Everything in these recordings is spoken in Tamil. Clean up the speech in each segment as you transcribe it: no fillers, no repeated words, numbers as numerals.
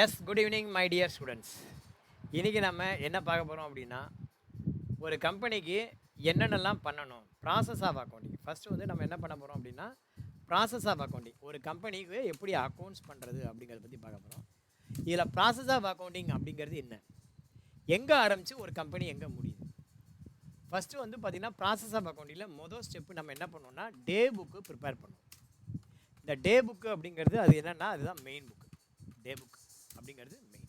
Yes good evening my dear students. இன்றைக்கி நம்ம என்ன பார்க்க போகிறோம் அப்படின்னா, ஒரு கம்பெனிக்கு என்னென்னலாம் பண்ணணும், ப்ராசஸ் ஆஃப் அக்கௌண்டிங். ஃபஸ்ட்டு வந்து நம்ம என்ன பண்ண போகிறோம் அப்படின்னா, ப்ராசஸ் ஆஃப் அக்கௌண்டிங். ஒரு கம்பெனிக்கு எப்படி அக்கௌண்ட்ஸ் பண்ணுறது அப்படிங்கிறத பற்றி பார்க்க போகிறோம். இதில் ப்ராசஸ் ஆஃப் அக்கௌண்டிங் அப்படிங்கிறது என்ன, எங்கே ஆரம்பித்து ஒரு கம்பெனி எங்கே முடியுது. ஃபஸ்ட்டு வந்து பார்த்திங்கன்னா, ப்ராசஸ் ஆஃப் அக்கௌண்டிங்கில் மொதல் ஸ்டெப்பு நம்ம என்ன பண்ணோம்னா, டே புக்கு ப்ரிப்பேர் பண்ணுவோம். இந்த டே புக்கு அப்படிங்கிறது அது என்னென்னா, அதுதான் மெயின் புக்கு. டே புக் அப்படிங்கிறது மெயின்.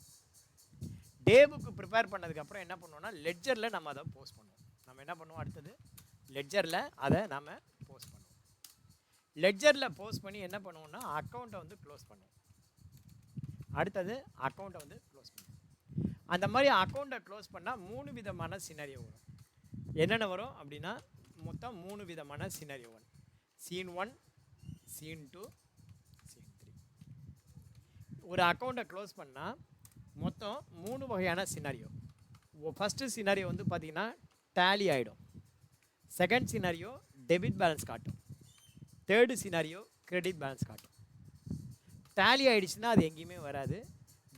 டே புக்கு ப்ரிப்பேர் பண்ணதுக்கப்புறம் என்ன பண்ணுவோம்னா, லெட்ஜரில் நம்ம அதை போஸ்ட் பண்ணுவோம். நம்ம என்ன பண்ணுவோம், அடுத்தது லெட்ஜரில் அதை நம்ம போஸ்ட் பண்ணுவோம். லெட்ஜரில் போஸ்ட் பண்ணி என்ன பண்ணுவோம்னா, அக்கௌண்ட்டை வந்து க்ளோஸ் பண்ணுவோம். அடுத்தது அக்கௌண்ட்டை வந்து க்ளோஸ் பண்ணுவோம். அந்த மாதிரி அக்கௌண்ட்டை க்ளோஸ் பண்ணால் 3 விதமான சினாரியோ வரும். என்னென்ன வரும் அப்படின்னா, மொத்தம் 3 விதமான சினாரியோ வரும். Scene 1, scene 2, scene 3. ஒரு அக்கௌண்ட்டை க்ளோஸ் பண்ணால் மொத்தம் 3 வகையான சினாரியோ. ஃபஸ்ட்டு சினாரியோ வந்து பார்த்திங்கன்னா டேலி ஆகிடும். செகண்ட் சினாரியோ டெபிட் பேலன்ஸ் காட்டும். தேர்டு சினாரியோ கிரெடிட் பேலன்ஸ் காட்டும். டேலி ஆகிடுச்சுன்னா அது எங்கேயுமே வராது.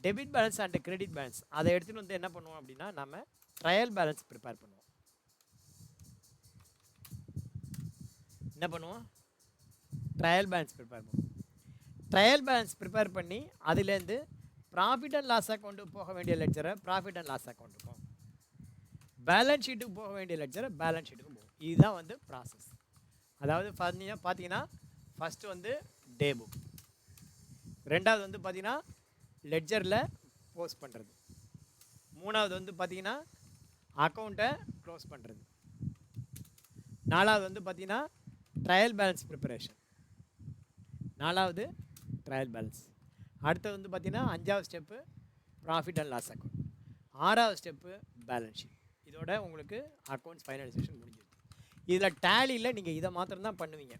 Debit balance and credit balance அதை எடுத்துகிட்டு வந்து என்ன பண்ணுவோம் அப்படின்னா, நம்ம ட்ரையல் பேலன்ஸ் ப்ரிப்பேர் பண்ணுவோம். என்ன பண்ணுவோம், ட்ரையல் பேலன்ஸ் ப்ரிப்பேர் பண்ணுவோம். ட்ரையல் பேலன்ஸ் ப்ரிப்பேர் பண்ணி அதுலேருந்து ப்ராஃபிட் அண்ட் லாஸ் அக்கௌண்ட்டு போக வேண்டிய லெட்ஜரை ப்ராஃபிட் அண்ட் லாஸ் அக்கௌண்ட்டுக்கும், பேலன்ஸ் ஷீட்டுக்கு போக வேண்டிய லெட்ஜரை பேலன்ஸ் ஷீட்டுக்கும் போகும். இதுதான் வந்து ப்ராசஸ். அதாவது பார்த்தீங்கன்னா ஃபஸ்ட்டு வந்து டே புக், ரெண்டாவது வந்து பார்த்தீங்கன்னா லெட்ஜரில் போஸ்ட் பண்ணுறது, மூணாவது வந்து பார்த்தீங்கன்னா அக்கௌண்ட்டை க்ளோஸ் பண்ணுறது, நாலாவது வந்து பார்த்தீங்கன்னா ட்ரையல் பேலன்ஸ் ப்ரிப்பரேஷன், நாலாவது ட்ரையல் பேலன்ஸ். அடுத்தது வந்து பார்த்திங்கன்னா 5வது step profit and loss account, 6வது ஸ்டெப்பு பேலன்ஸ் ஷீட். இதோட உங்களுக்கு அக்கௌண்ட்ஸ் ஃபைனலைசேஷன் முடிஞ்சிருக்கு. இதில் டேலியில் நீங்கள் இதை மாத்திரம் தான் பண்ணுவீங்க.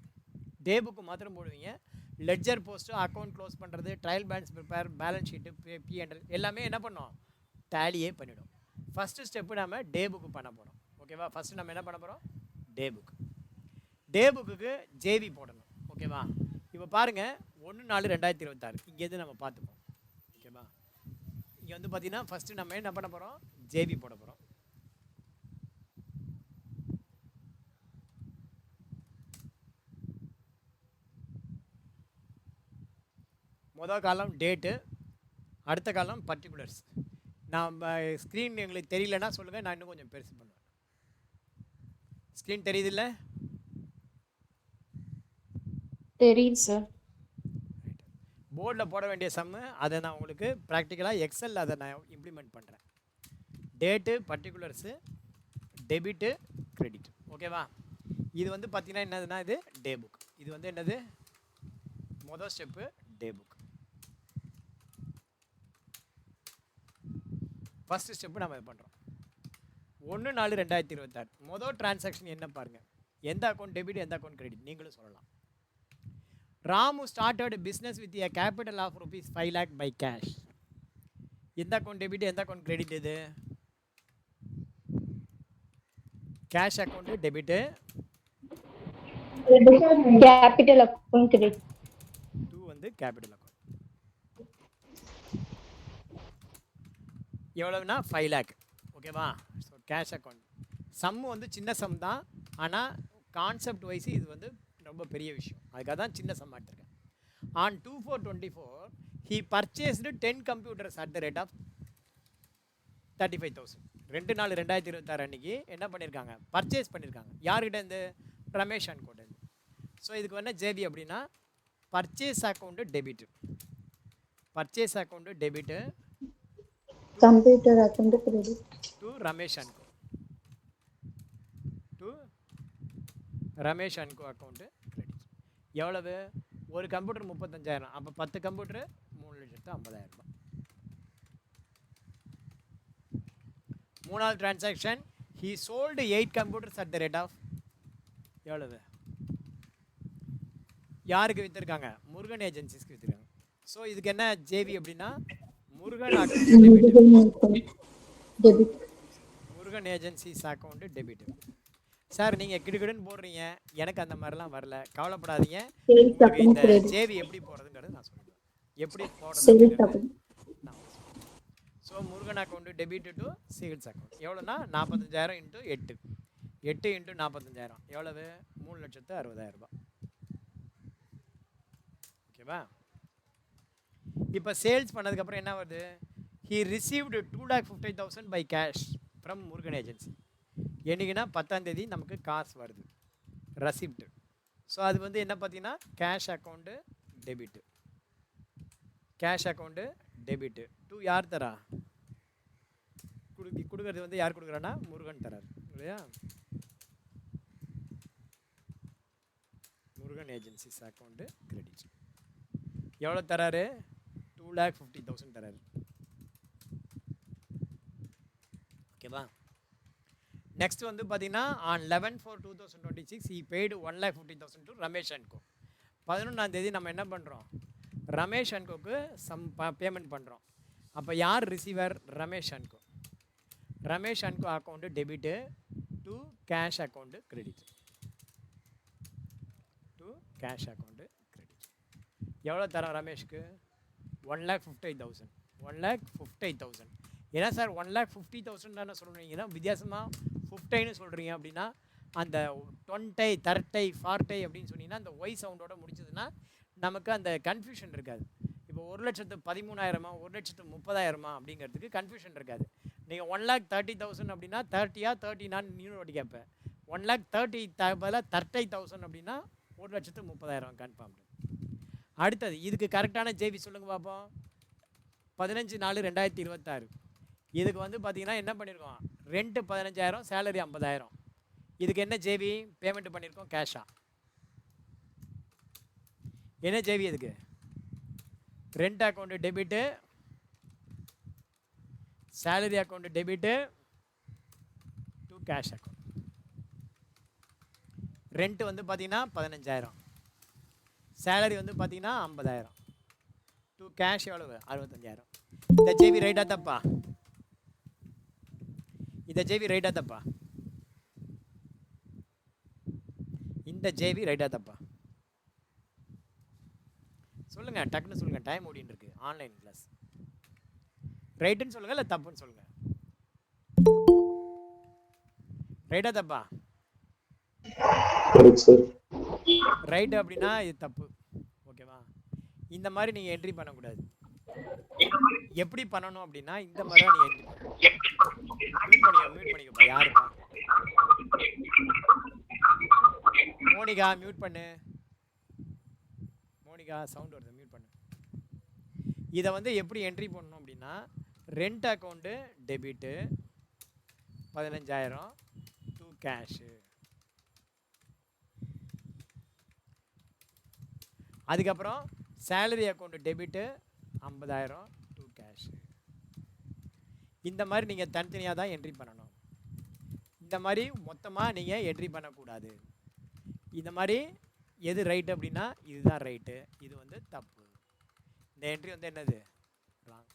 டே புக்கு மாத்திரம் போடுவீங்க. லெட்ஜர் போஸ்ட்டு, அக்கௌண்ட் க்ளோஸ் பண்ணுறது, trial balance prepare, balance sheet, P&L எல்லாமே என்ன பண்ணோம், டேலியே பண்ணிவிடும். ஃபஸ்ட்டு ஸ்டெப்பு நம்ம டே புக்கு பண்ண போகிறோம். ஓகேவா, ஃபஸ்ட்டு நம்ம என்ன பண்ண போகிறோம், டே புக். டே புக்குக்கு ஜேவி போடணும். ஓகேவா, இப்போ பாருங்கள் 1/4/2026 இங்கேருந்து நம்ம பார்த்துப்போம். ஓகேவா, இங்கே வந்து பார்த்தீங்கன்னா ஃபஸ்ட்டு நம்ம என்ன பண்ண போகிறோம், ஜேவி போட போகிறோம். மொதல் காலம் டேட்டு, அடுத்த காலம் பர்டிகுலர்ஸ். நான் ஸ்க்ரீன் எங்களுக்கு தெரியலன்னா சொல்லுங்கள், நான் இன்னும் கொஞ்சம் பெருசு பண்ணுவேன். ஸ்க்ரீன் தெரியுதில்ல? தெரியுது சார். போர்டில் போட வேண்டிய சம்மு அதை நான் உங்களுக்கு ப்ராக்டிக்கலாக எக்ஸலில் அதை நான் இம்ப்ளிமெண்ட் பண்ணுறேன். Date, particulars, debit, credit. ஓகேவா, இது வந்து பார்த்திங்கன்னா என்னதுன்னா, இது டே புக். இது வந்து என்னது, மொதல் step day book. First step நம்ம இது பண்ணுறோம். 1/4/2026 மொதல் டிரான்சாக்ஷன் என்ன பாருங்கள், எந்த அக்கௌண்ட் டெபிட், எந்த அக்கௌண்ட் கிரெடிட் நீங்களும் சொல்லலாம். Ramu started a business with a capital of rupees 5 lakh by cash. எந்த அக்கௌண்ட் டெபிட், எந்த அக்கௌண்ட் கிரெடிட்? இது cash account debit, capital account credit. 2 வந்து கேபிட்டல் அக்கௌண்ட். எவ்வளவுனா 5 lakh. ஓகேவா, ஸோ கேஷ் அக்கௌண்ட். சம்மு வந்து சின்ன சம் தான், ஆனால் கான்செப்ட் வைஸ் இது வந்து ரொம்ப பெரிய விஷயம். அதுக்காக தான் சின்ன சம் எடுத்திருக்கேன். On 2/4/24 he purchased 10 computers at the rate of 35,000. 2/4/2026 அன்னைக்கு என்ன பண்ணியிருக்காங்க, பர்ச்சேஸ் பண்ணியிருக்காங்க. யார்கிட்ட இருந்து, ரமேஷ் அண்ட் கோட்ட. ஸோ இதுக்கு என்ன ஜேபி அப்படின்னா, purchase account debit, purchase account debit, computer account credit to Ramesh and co, to Ramesh and co account credit. எவ்வளவு, ஒரு கம்ப்யூட்டர் 35,000, அப்போ 10 கம்ப்யூட்டரு 3,50,000. மூணாவது transaction, he sold 8 computers at the rate of எவ்வளவு, யாருக்கு விற்றுருக்காங்க, முருகன் ஏஜென்சிஸ்க்கு விற்றுருக்காங்க. ஸோ இதுக்கு என்ன ஜேவி அப்படின்னா, Murugan debit, Murugan agencies account debit. Sir நீங்கள் கிடுக்கிடுன்னு போடுறீங்க, எனக்கு அந்த மாதிரிலாம் வரல, கவலைப்படாதீங்க. உங்களுக்கு இந்த ஜேவி எப்படி போடுறதுங்கிறது நான் சொல்லுவேன், எப்படி போடுறது நான் Murugan account debit to sales account. எவ்வளோனா 45,000 இன்ட்டு 8 8 இன்ட்டு 45,000 எவ்வளவு? 3,60,000 ரூபாய். ஓகேவா? இப்போ சேல்ஸ் பண்ணதுக்கப்புறம் என்ன வருது? He received 2,50,000 by cash from Murugan agency. என்னைக்குன்னா 10ஆம் தேதி நமக்கு காசு வருது, ரசிப்ட். ஸோ அது வந்து என்ன பார்த்தீங்கன்னா cash account debit. Cash account debit to யார் தரா? கொடுக்கறது வந்து யார் கொடுக்குறான்னா முருகன் தரார் இல்லையா? Murugan agencies account credit. எவ்வளோ தராரு? 2,50,000 தராரு. ஓகேவா? நெக்ஸ்ட் வந்து பார்த்தீங்கன்னா on 11/4/2026 he paid 1,50,000 to Ramesh and co. 11ஆம் தேதி நம்ம என்ன பண்ணுறோம்? ரமேஷ் அண்ட் கோக்கு பேமெண்ட் பண்ணுறோம். அப்போ யார் receiver? Ramesh and co. Ramesh and co account debit to cash account credit. To cash account credit. எவ்வளோ தரோம் ரமேஷ்க்கு? 1,50,000. 1,50,000. ஏன்னா சார் 1,50,000 தானே சொல்கிறீங்கன்னா வித்தியாசமாக 50ன்னு சொல்கிறீங்க அப்படின்னா அந்த 20 30 40 அப்படின்னு சொன்னீங்கன்னா அந்த ஒய் சவுண்டோட முடிச்சதுன்னா நமக்கு அந்த கன்ஃபியூஷன் இருக்காது. இப்போ 1,13,000 1,30,000 அப்படிங்கிறதுக்கு கன்ஃபியூஷன் இருக்காது. நீங்கள் 1,30,000 அப்படின்னா 30யா 30 நீனு வாட்டி கேட்பேன். 1,30,000 பதிலாக 30,000 அப்படின்னா 1,30,000 கன்ஃபார்ம்டு. அடுத்தது இதுக்கு கரெக்டான ஜேபி சொல்லுங்கள் பார்ப்போம். 15/4/2026. இதுக்கு வந்து பார்த்தீங்கன்னா என்ன பண்ணியிருக்கோம்? Rent 15,000, salary 50,000. இதுக்கு என்ன ஜேபி பேமெண்ட் பண்ணியிருக்கோம்? கேஷா. என்ன ஜேபி இதுக்கு? Rent account debit, salary account debit to cash account. Rent வந்து பார்த்தீங்கன்னா 15,000, சேலரி வந்து பார்த்தீங்கன்னா 50,000 டு கேஷ் எவ்வளவு? 65,000. இந்த ஜேபி ரைட்டா தப்பா? இந்த ஜேபி ரைட்டா தப்பா? இந்த ஜேபி ரைட்டா தப்பா? சொல்லுங்க, டக்குன்னு சொல்லுங்க, டைம் ஓடிட்டு இருக்கு. Online class. ரைட்டுன்னு சொல்லுங்க இல்லை தப்புன்னு சொல்லுங்க. ரைட்டா தப்பா? ரைட் அப்படின்னா இது தப்பு. ஓகேவா? இந்த மாதிரி நீங்கள் என்ட்ரி பண்ணக்கூடாது. எப்படி பண்ணணும் அப்படின்னா இந்த மாதிரி தான் நீங்கள் என்ட்ரி மியூட் பண்ணிக்கப்பா. யாருப்பா? மோனிகா மியூட் பண்ணு. மோனிகா சவுண்ட் வருது, மியூட் பண்ணு. இதை வந்து எப்படி என்ட்ரி பண்ணணும் அப்படின்னா rent account debit 15,000 to cash. அதுக்கப்புறம் salary account debit 50,000 to cash. இந்த மாதிரி நீங்கள் தனித்தனியாக தான் என்ட்ரி பண்ணணும். இந்த மாதிரி மொத்தமாக நீங்கள் என்ட்ரி பண்ணக்கூடாது. இந்த மாதிரி எது ரைட்டு அப்படின்னா இதுதான் ரைட்டு, இது வந்து தப்பு. இந்த என்ட்ரி வந்து என்னது? ராங்.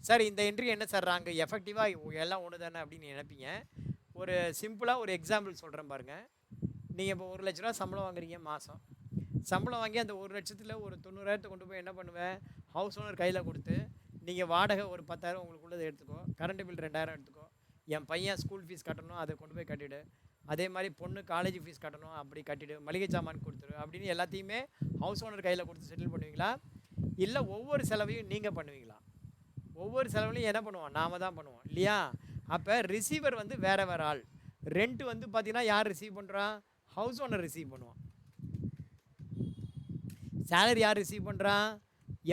சார் இந்த என்ட்ரி என்ன சார் ராங்கு? எஃபெக்டிவாக எல்லாம் ஒன்று தானே அப்படின்னு நினைப்பீங்க. ஒரு சிம்பிளாக ஒரு எக்ஸாம்பிள் சொல்கிறேன் பாருங்கள். நீங்கள் இப்போ 1,00,000 ரூபா சம்பளம் வாங்குறீங்க மாதம். சம்பளம் வாங்கி அந்த 1,00,000த்தில் ஒரு 90,000 கொண்டு போய் என்ன பண்ணுவேன்? ஹவுஸ் ஓனர் கையில் கொடுத்து நீங்கள் வாடகை ஒரு 10,000 உங்களுக்குள்ளதை எடுத்துக்கோ, கரண்ட் பில் 2,000 எடுத்துக்கோ, என் பையன் ஸ்கூல் ஃபீஸ் கட்டணும் அதை கொண்டு போய் கட்டிவிடு, அதே மாதிரி பொண்ணு காலேஜ் ஃபீஸ் கட்டணும் அப்படி கட்டிவிடு, மளிகை சாமான் கொடுத்துரு அப்படின்னு எல்லாத்தையுமே ஹவுஸ் ஓனர் கையில் கொடுத்து செட்டில் பண்ணுவீங்களா? இல்லை ஒவ்வொரு செலவையும் நீங்கள் பண்ணுவீங்களா? ஒவ்வொரு செலவுலையும் என்ன பண்ணுவோம்? நாம் தான் பண்ணுவோம் இல்லையா? அப்போ ரிசீவர் வந்து வேறு வேறு ஆள். ரெண்ட் வந்து பார்த்தீங்கன்னா யார் ரிசீவ் பண்ணுறான்? ஹவுஸ் ஓனர் ரிசீவ் பண்ணுவான். சேலரி யார் ரிசீவ் பண்ணுறான்?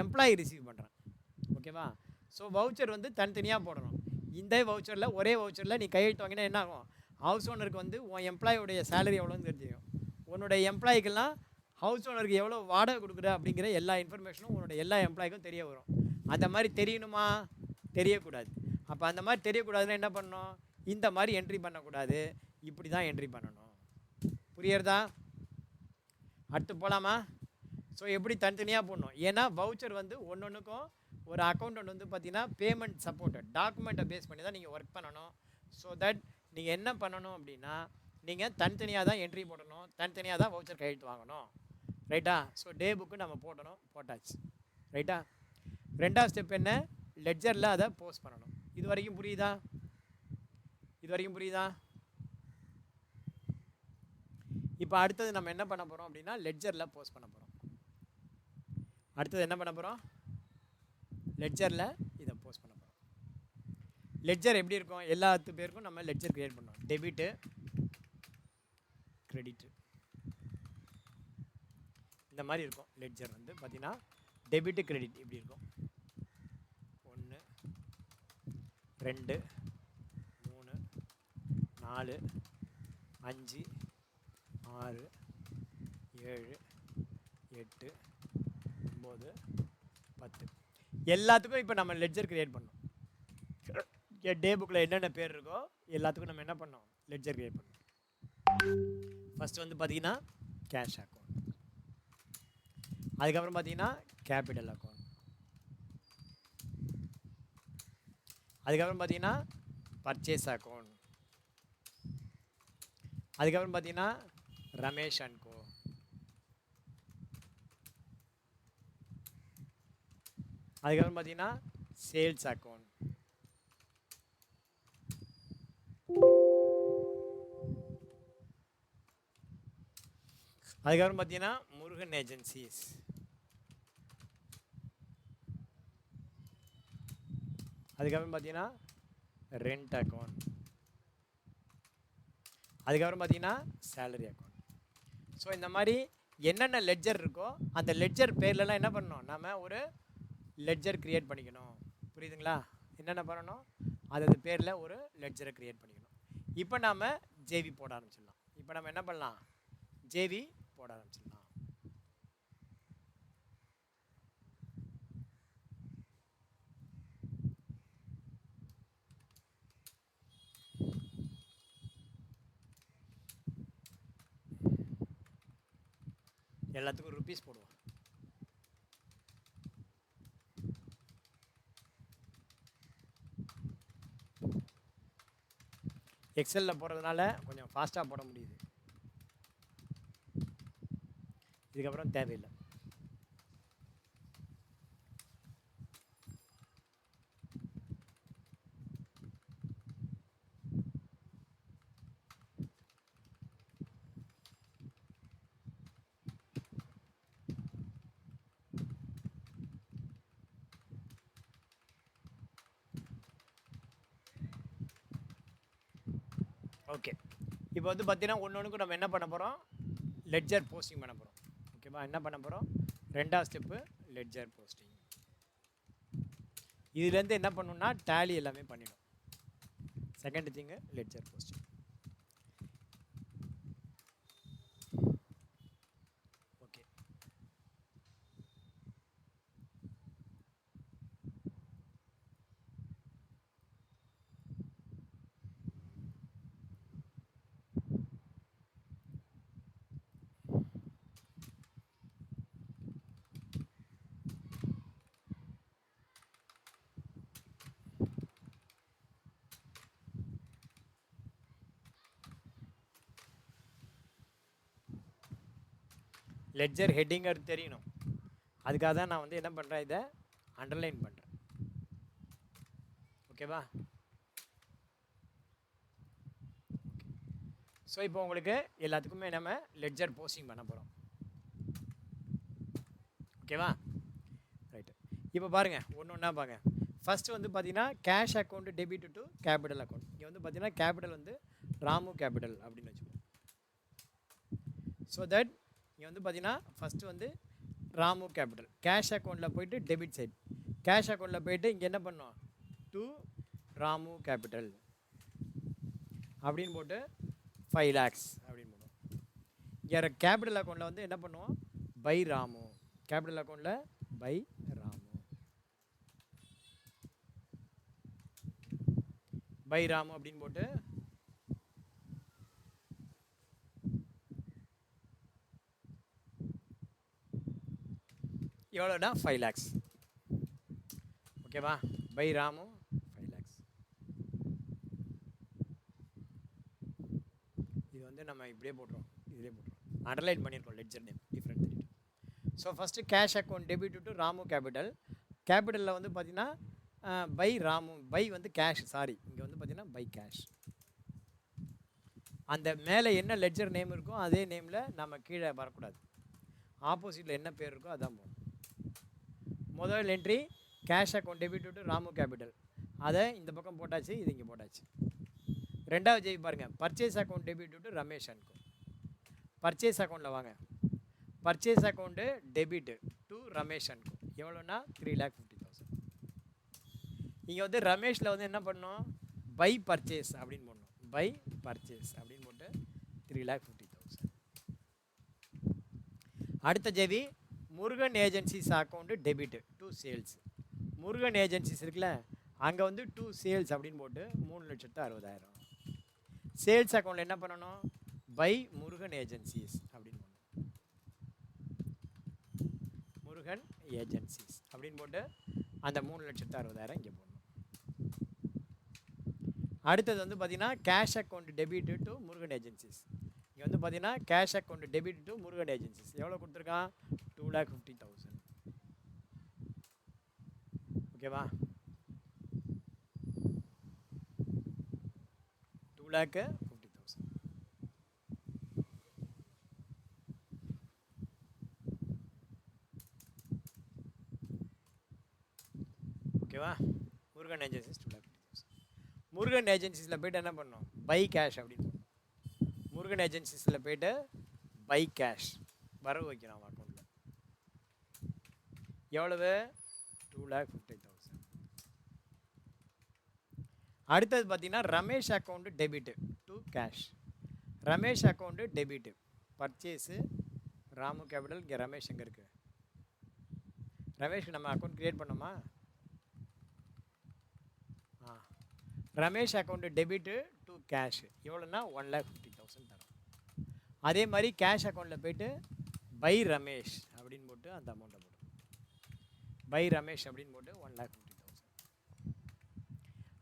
எம்ப்ளாயி ரிசீவ் பண்ணுறான். ஓகேவா? ஸோ வவுச்சர் வந்து தனித்தனியாக போடணும். இந்த வவுச்சரில் ஒரே வவுச்சரில் நீ கையெழுத்து வாங்கினா என்ன ஆகும்? ஹவுஸ் ஓனருக்கு வந்து உன் எம்ப்ளாயோடைய சேலரி எவ்வளோன்னு தெரியும். உன்னோட எம்ப்ளாய்க்கெல்லாம் ஹவுஸ் ஓனருக்கு எவ்வளோ வாடகை கொடுக்குற அப்படிங்கிற எல்லா இன்ஃபர்மேஷனும் உன்னோட எல்லா எம்ப்ளாய்க்கும் தெரிய வரும். அந்த மாதிரி தெரியணுமா? தெரியக்கூடாது. அப்போ அந்த மாதிரி தெரியக்கூடாதுன்னா என்ன பண்ணணும்? இந்த மாதிரி என்ட்ரி பண்ணக்கூடாது, இப்படி தான் என்ட்ரி பண்ணணும். புரியுறதா? அடுத்து போகலாமா? ஸோ எப்படி தனித்தனியாக போடணும்? ஏன்னா வவுச்சர் வந்து ஒன்றுக்கும் ஒரு அக்கௌண்ட் வந்து பார்த்தீங்கன்னா பேமெண்ட் சப்போர்ட்டட் டாக்குமெண்ட்டை பேஸ் பண்ணி தான் நீங்கள் ஒர்க் பண்ணணும். ஸோ தட் நீங்கள் என்ன பண்ணணும் அப்படின்னா நீங்கள் தனித்தனியாக தான் என்ட்ரி போடணும், தனித்தனியாக தான் வவுச்சர் கையெழுத்து வாங்கணும். ரைட்டா? ஸோ டே புக்கு நம்ம போட்டோம், போட்டாச்சு. ரைட்டா? ரெண்டாவது ஸ்டெப் என்ன? லெட்ஜரில் அதை போஸ்ட் பண்ணணும். இது வரைக்கும் புரியுதா? இது வரைக்கும் புரியுதா? இப்போ அடுத்தது நம்ம என்ன பண்ண போகிறோம் அப்படின்னா லெட்ஜரில் போஸ்ட் பண்ண போகிறோம். அடுத்தது என்ன பண்ண போகிறோம்? லெட்ஜரில் இதை போஸ்ட் பண்ண போகிறோம். லெட்ஜர் எப்படி இருக்கும்? எல்லாத்து பேருக்கும் நம்ம லெட்ஜர் கிரியேட் பண்ணோம். டெபிட்டு, கிரெடிட்டு, இந்த மாதிரி இருக்கும். லெட்ஜர் வந்து பார்த்தீங்கன்னா டெபிட்டு கிரெடிட் இப்படி இருக்கும். 1 2 3 4 5 6 7 8 9 10 எல்லாத்துக்கும் இப்போ நம்ம லெட்ஜர் கிரியேட் பண்ணோம். டே புக்கில் என்னென்ன பேர் இருக்கோ எல்லாத்துக்கும் நம்ம என்ன பண்ணோம்? லெட்ஜர் கிரியேட் பண்ணோம். ஃபஸ்ட்டு வந்து பார்த்தீங்கன்னா கேஷ் அக்கௌண்ட், அதுக்கப்புறம் பார்த்தீங்கன்னா கேபிட்டல் அக்கௌண்ட், அதுக்கப்புறம் பார்த்தீங்கன்னா பர்ச்சேஸ் அக்கௌண்ட், அதுக்கப்புறம் பார்த்தீங்கன்னா ரமேஷ் அண்ட் கோ, அதுக்கப்புறம் பார்த்தீங்கன்னா சேல்ஸ் அக்கௌண்ட், அதுக்கப்புறம் பார்த்தீங்கன்னா முருகன் ஏஜென்சிஸ், அதுக்கப்புறம் பார்த்தீங்கன்னா ரெண்ட் அக்கௌண்ட், அதுக்கப்புறம் பார்த்தீங்கன்னா சேலரி அக்கௌண்ட். ஸோ இந்த மாதிரி என்னென்ன லெட்ஜர் இருக்கோ அந்த லெட்ஜர் பேர்லலாம் என்ன பண்ணணும்? நம்ம ஒரு லெட்ஜர் க்ரியேட் பண்ணிக்கணும். புரியுதுங்களா? என்னென்ன பண்ணணும்? அது பேரில் ஒரு லெட்ஜரை க்ரியேட் பண்ணிக்கணும். இப்போ நாம் ஜேவி போட ஆரம்பிச்சிடலாம். இப்போ நம்ம என்ன பண்ணலாம்? ஜேவி போட ஆரம்பிச்சிடலாம். எல்லாத்துக்கும் ருபீஸ் போடுவோம். எக்ஸலில் போடுறதுனால கொஞ்சம் ஃபாஸ்ட்டாக போட முடியுது. இதுக்கப்புறம் தேவையில்லை. ஓகே, இப்போ வந்து பார்த்தீங்கன்னா ஒன்றுக்கும் நம்ம என்ன பண்ண போகிறோம்? லெட்ஜர் போஸ்டிங் பண்ண போகிறோம். ஓகேவா? என்ன பண்ண போகிறோம்? ரெண்டாவது ஸ்டெப்பு லெட்ஜர் போஸ்டிங். இதுலேருந்து என்ன பண்ணணும்னா டேலி எல்லாமே பண்ணிடும். Second thing ledger posting. Okay, ledger ஹெட்டிங்கர் தெரியணும். அதுக்காக தான் நான் வந்து என்ன பண்ணுறேன்? இதை அண்டர்லைன் பண்ணுறேன். ஓகேவா? ஸோ இப்போ உங்களுக்கு எல்லாத்துக்குமே நம்ம லெட்ஜர் போஸ்டிங் பண்ண போகிறோம். ஓகேவா? ரைட்டு. இப்போ பாருங்கள், ஒன்று ஒன்றா பாருங்க. ஃபஸ்ட்டு வந்து பார்த்தீங்கன்னா cash account debit to capital account. இங்கே வந்து பார்த்தீங்கன்னா கேபிட்டல் வந்து ராமு கேபிட்டல் அப்படின்னு வச்சுக்கோங்க. ஸோ தட் இங்கே வந்து பார்த்தீங்கன்னா ஃபஸ்ட்டு வந்து ராமு கேபிட்டல் கேஷ் அக்கௌண்ட்டில் போயிட்டு டெபிட் சைட், கேஷ் அக்கௌண்ட்டில் போயிட்டு இங்கே என்ன பண்ணோம்? டு ராமு கேபிட்டல் அப்படின்னு போட்டு 5 lakhs அப்படின்னு போடுவோம். இங்கே கேபிட்டல் அக்கௌண்ட்டில் வந்து என்ன பண்ணுவோம்? பை ராமு, கேபிட்டல் அக்கௌண்ட்டில் பை ராமு, பை ராமு அப்படின்னு போட்டு எவ்வளோனா 5 lakhs. ஓகேவா? By Ramu 5 lakhs. இது வந்து நம்ம இப்படியே போட்டுருவோம், இதிலே போட்டுருவோம். அண்டர்லைன் பண்ணியிருக்கோம் லெட்ஜர் நேம் டிஃப்ரெண்ட் தெரியும். So first cash account debit to Ramu capital. கேபிட்டலில் வந்து பார்த்தீங்கன்னா பை ராமு, பை வந்து கேஷ், சாரி இங்கே வந்து பார்த்தீங்கன்னா பை கேஷ். அந்த மேலே என்ன லெட்ஜர் நேம் இருக்கோ அதே நேமில் நம்ம கீழே வரக்கூடாது, ஆப்போசிட்டில் என்ன பேர் இருக்கோ அதான் போகணும். முதல் entry cash account debit to Ramu capital, அதை இந்த பக்கம் போட்டாச்சு, இது இங்கே போட்டாச்சு. ரெண்டாவது ஜெய் பாருங்கள், purchase account debit to Ramesh and co. Purchase அக்கௌண்ட்டில் வாங்க, purchase account debit to Ramesh and co எவ்வளோன்னா 3,50,000. இங்கே வந்து ரமேஷில் வந்து என்ன பண்ணணும், பை பர்ச்சேஸ் அப்படின்னு போடணும், பை பர்ச்சேஸ் அப்படின்னு போட்டு 3,50,000. அடுத்த JV Murugan agencies account debit to sales. Murugan agencies இருக்குல்ல, அங்கே வந்து டு சேல்ஸ் அப்படின்னு போட்டு 3,60,000. சேல்ஸ் அக்கௌண்ட்டில் என்ன பண்ணணும், பை முருகன் ஏஜென்சிஸ் அப்படின்னு போடணும், முருகன் ஏஜென்சிஸ் அப்படின்னு போட்டு அந்த 3,60,000 இங்கே போடணும். அடுத்தது வந்து பார்த்தீங்கன்னா cash account debit to Murugan agencies. இங்கே வந்து பார்த்தீங்கன்னா cash account debit to Murugan agencies எவ்வளோ கொடுத்துருக்கான், 2,50,000. ஓகேவா, 2,50,000. ஓகேவா, முருகன் ஏஜென்சிஸ் 2,50,000. முருகன் ஏஜென்சிஸில் போய்ட்டு என்ன பண்ணணும், பை கேஷ் அப்படின்னு பண்ணணும். முருகன் ஏஜென்சிஸில் போய்ட்டு பை கேஷ் வரவு வைக்கணும் அக்கௌண்ட்டில். எவ்வளவு, 2,50,000. அடுத்தது பார்த்தீங்கன்னா Ramesh account debit to cash. Ramesh account debit, purchase Ramu capital. இங்கே ரமேஷ் எங்கே இருக்குது, ரமேஷ்க்கு நம்ம அக்கௌண்ட் க்ரியேட் பண்ணோமா, Ramesh account debit to cash எவ்வளோன்னா 1,50,000 தரோம். அதே மாதிரி கேஷ் அக்கௌண்ட்டில் போய்ட்டு பை ரமேஷ் அப்படின்னு போட்டு அந்த அமௌண்ட்டை போடும், பை ரமேஷ் அப்படின்னு போட்டு 1,50,000.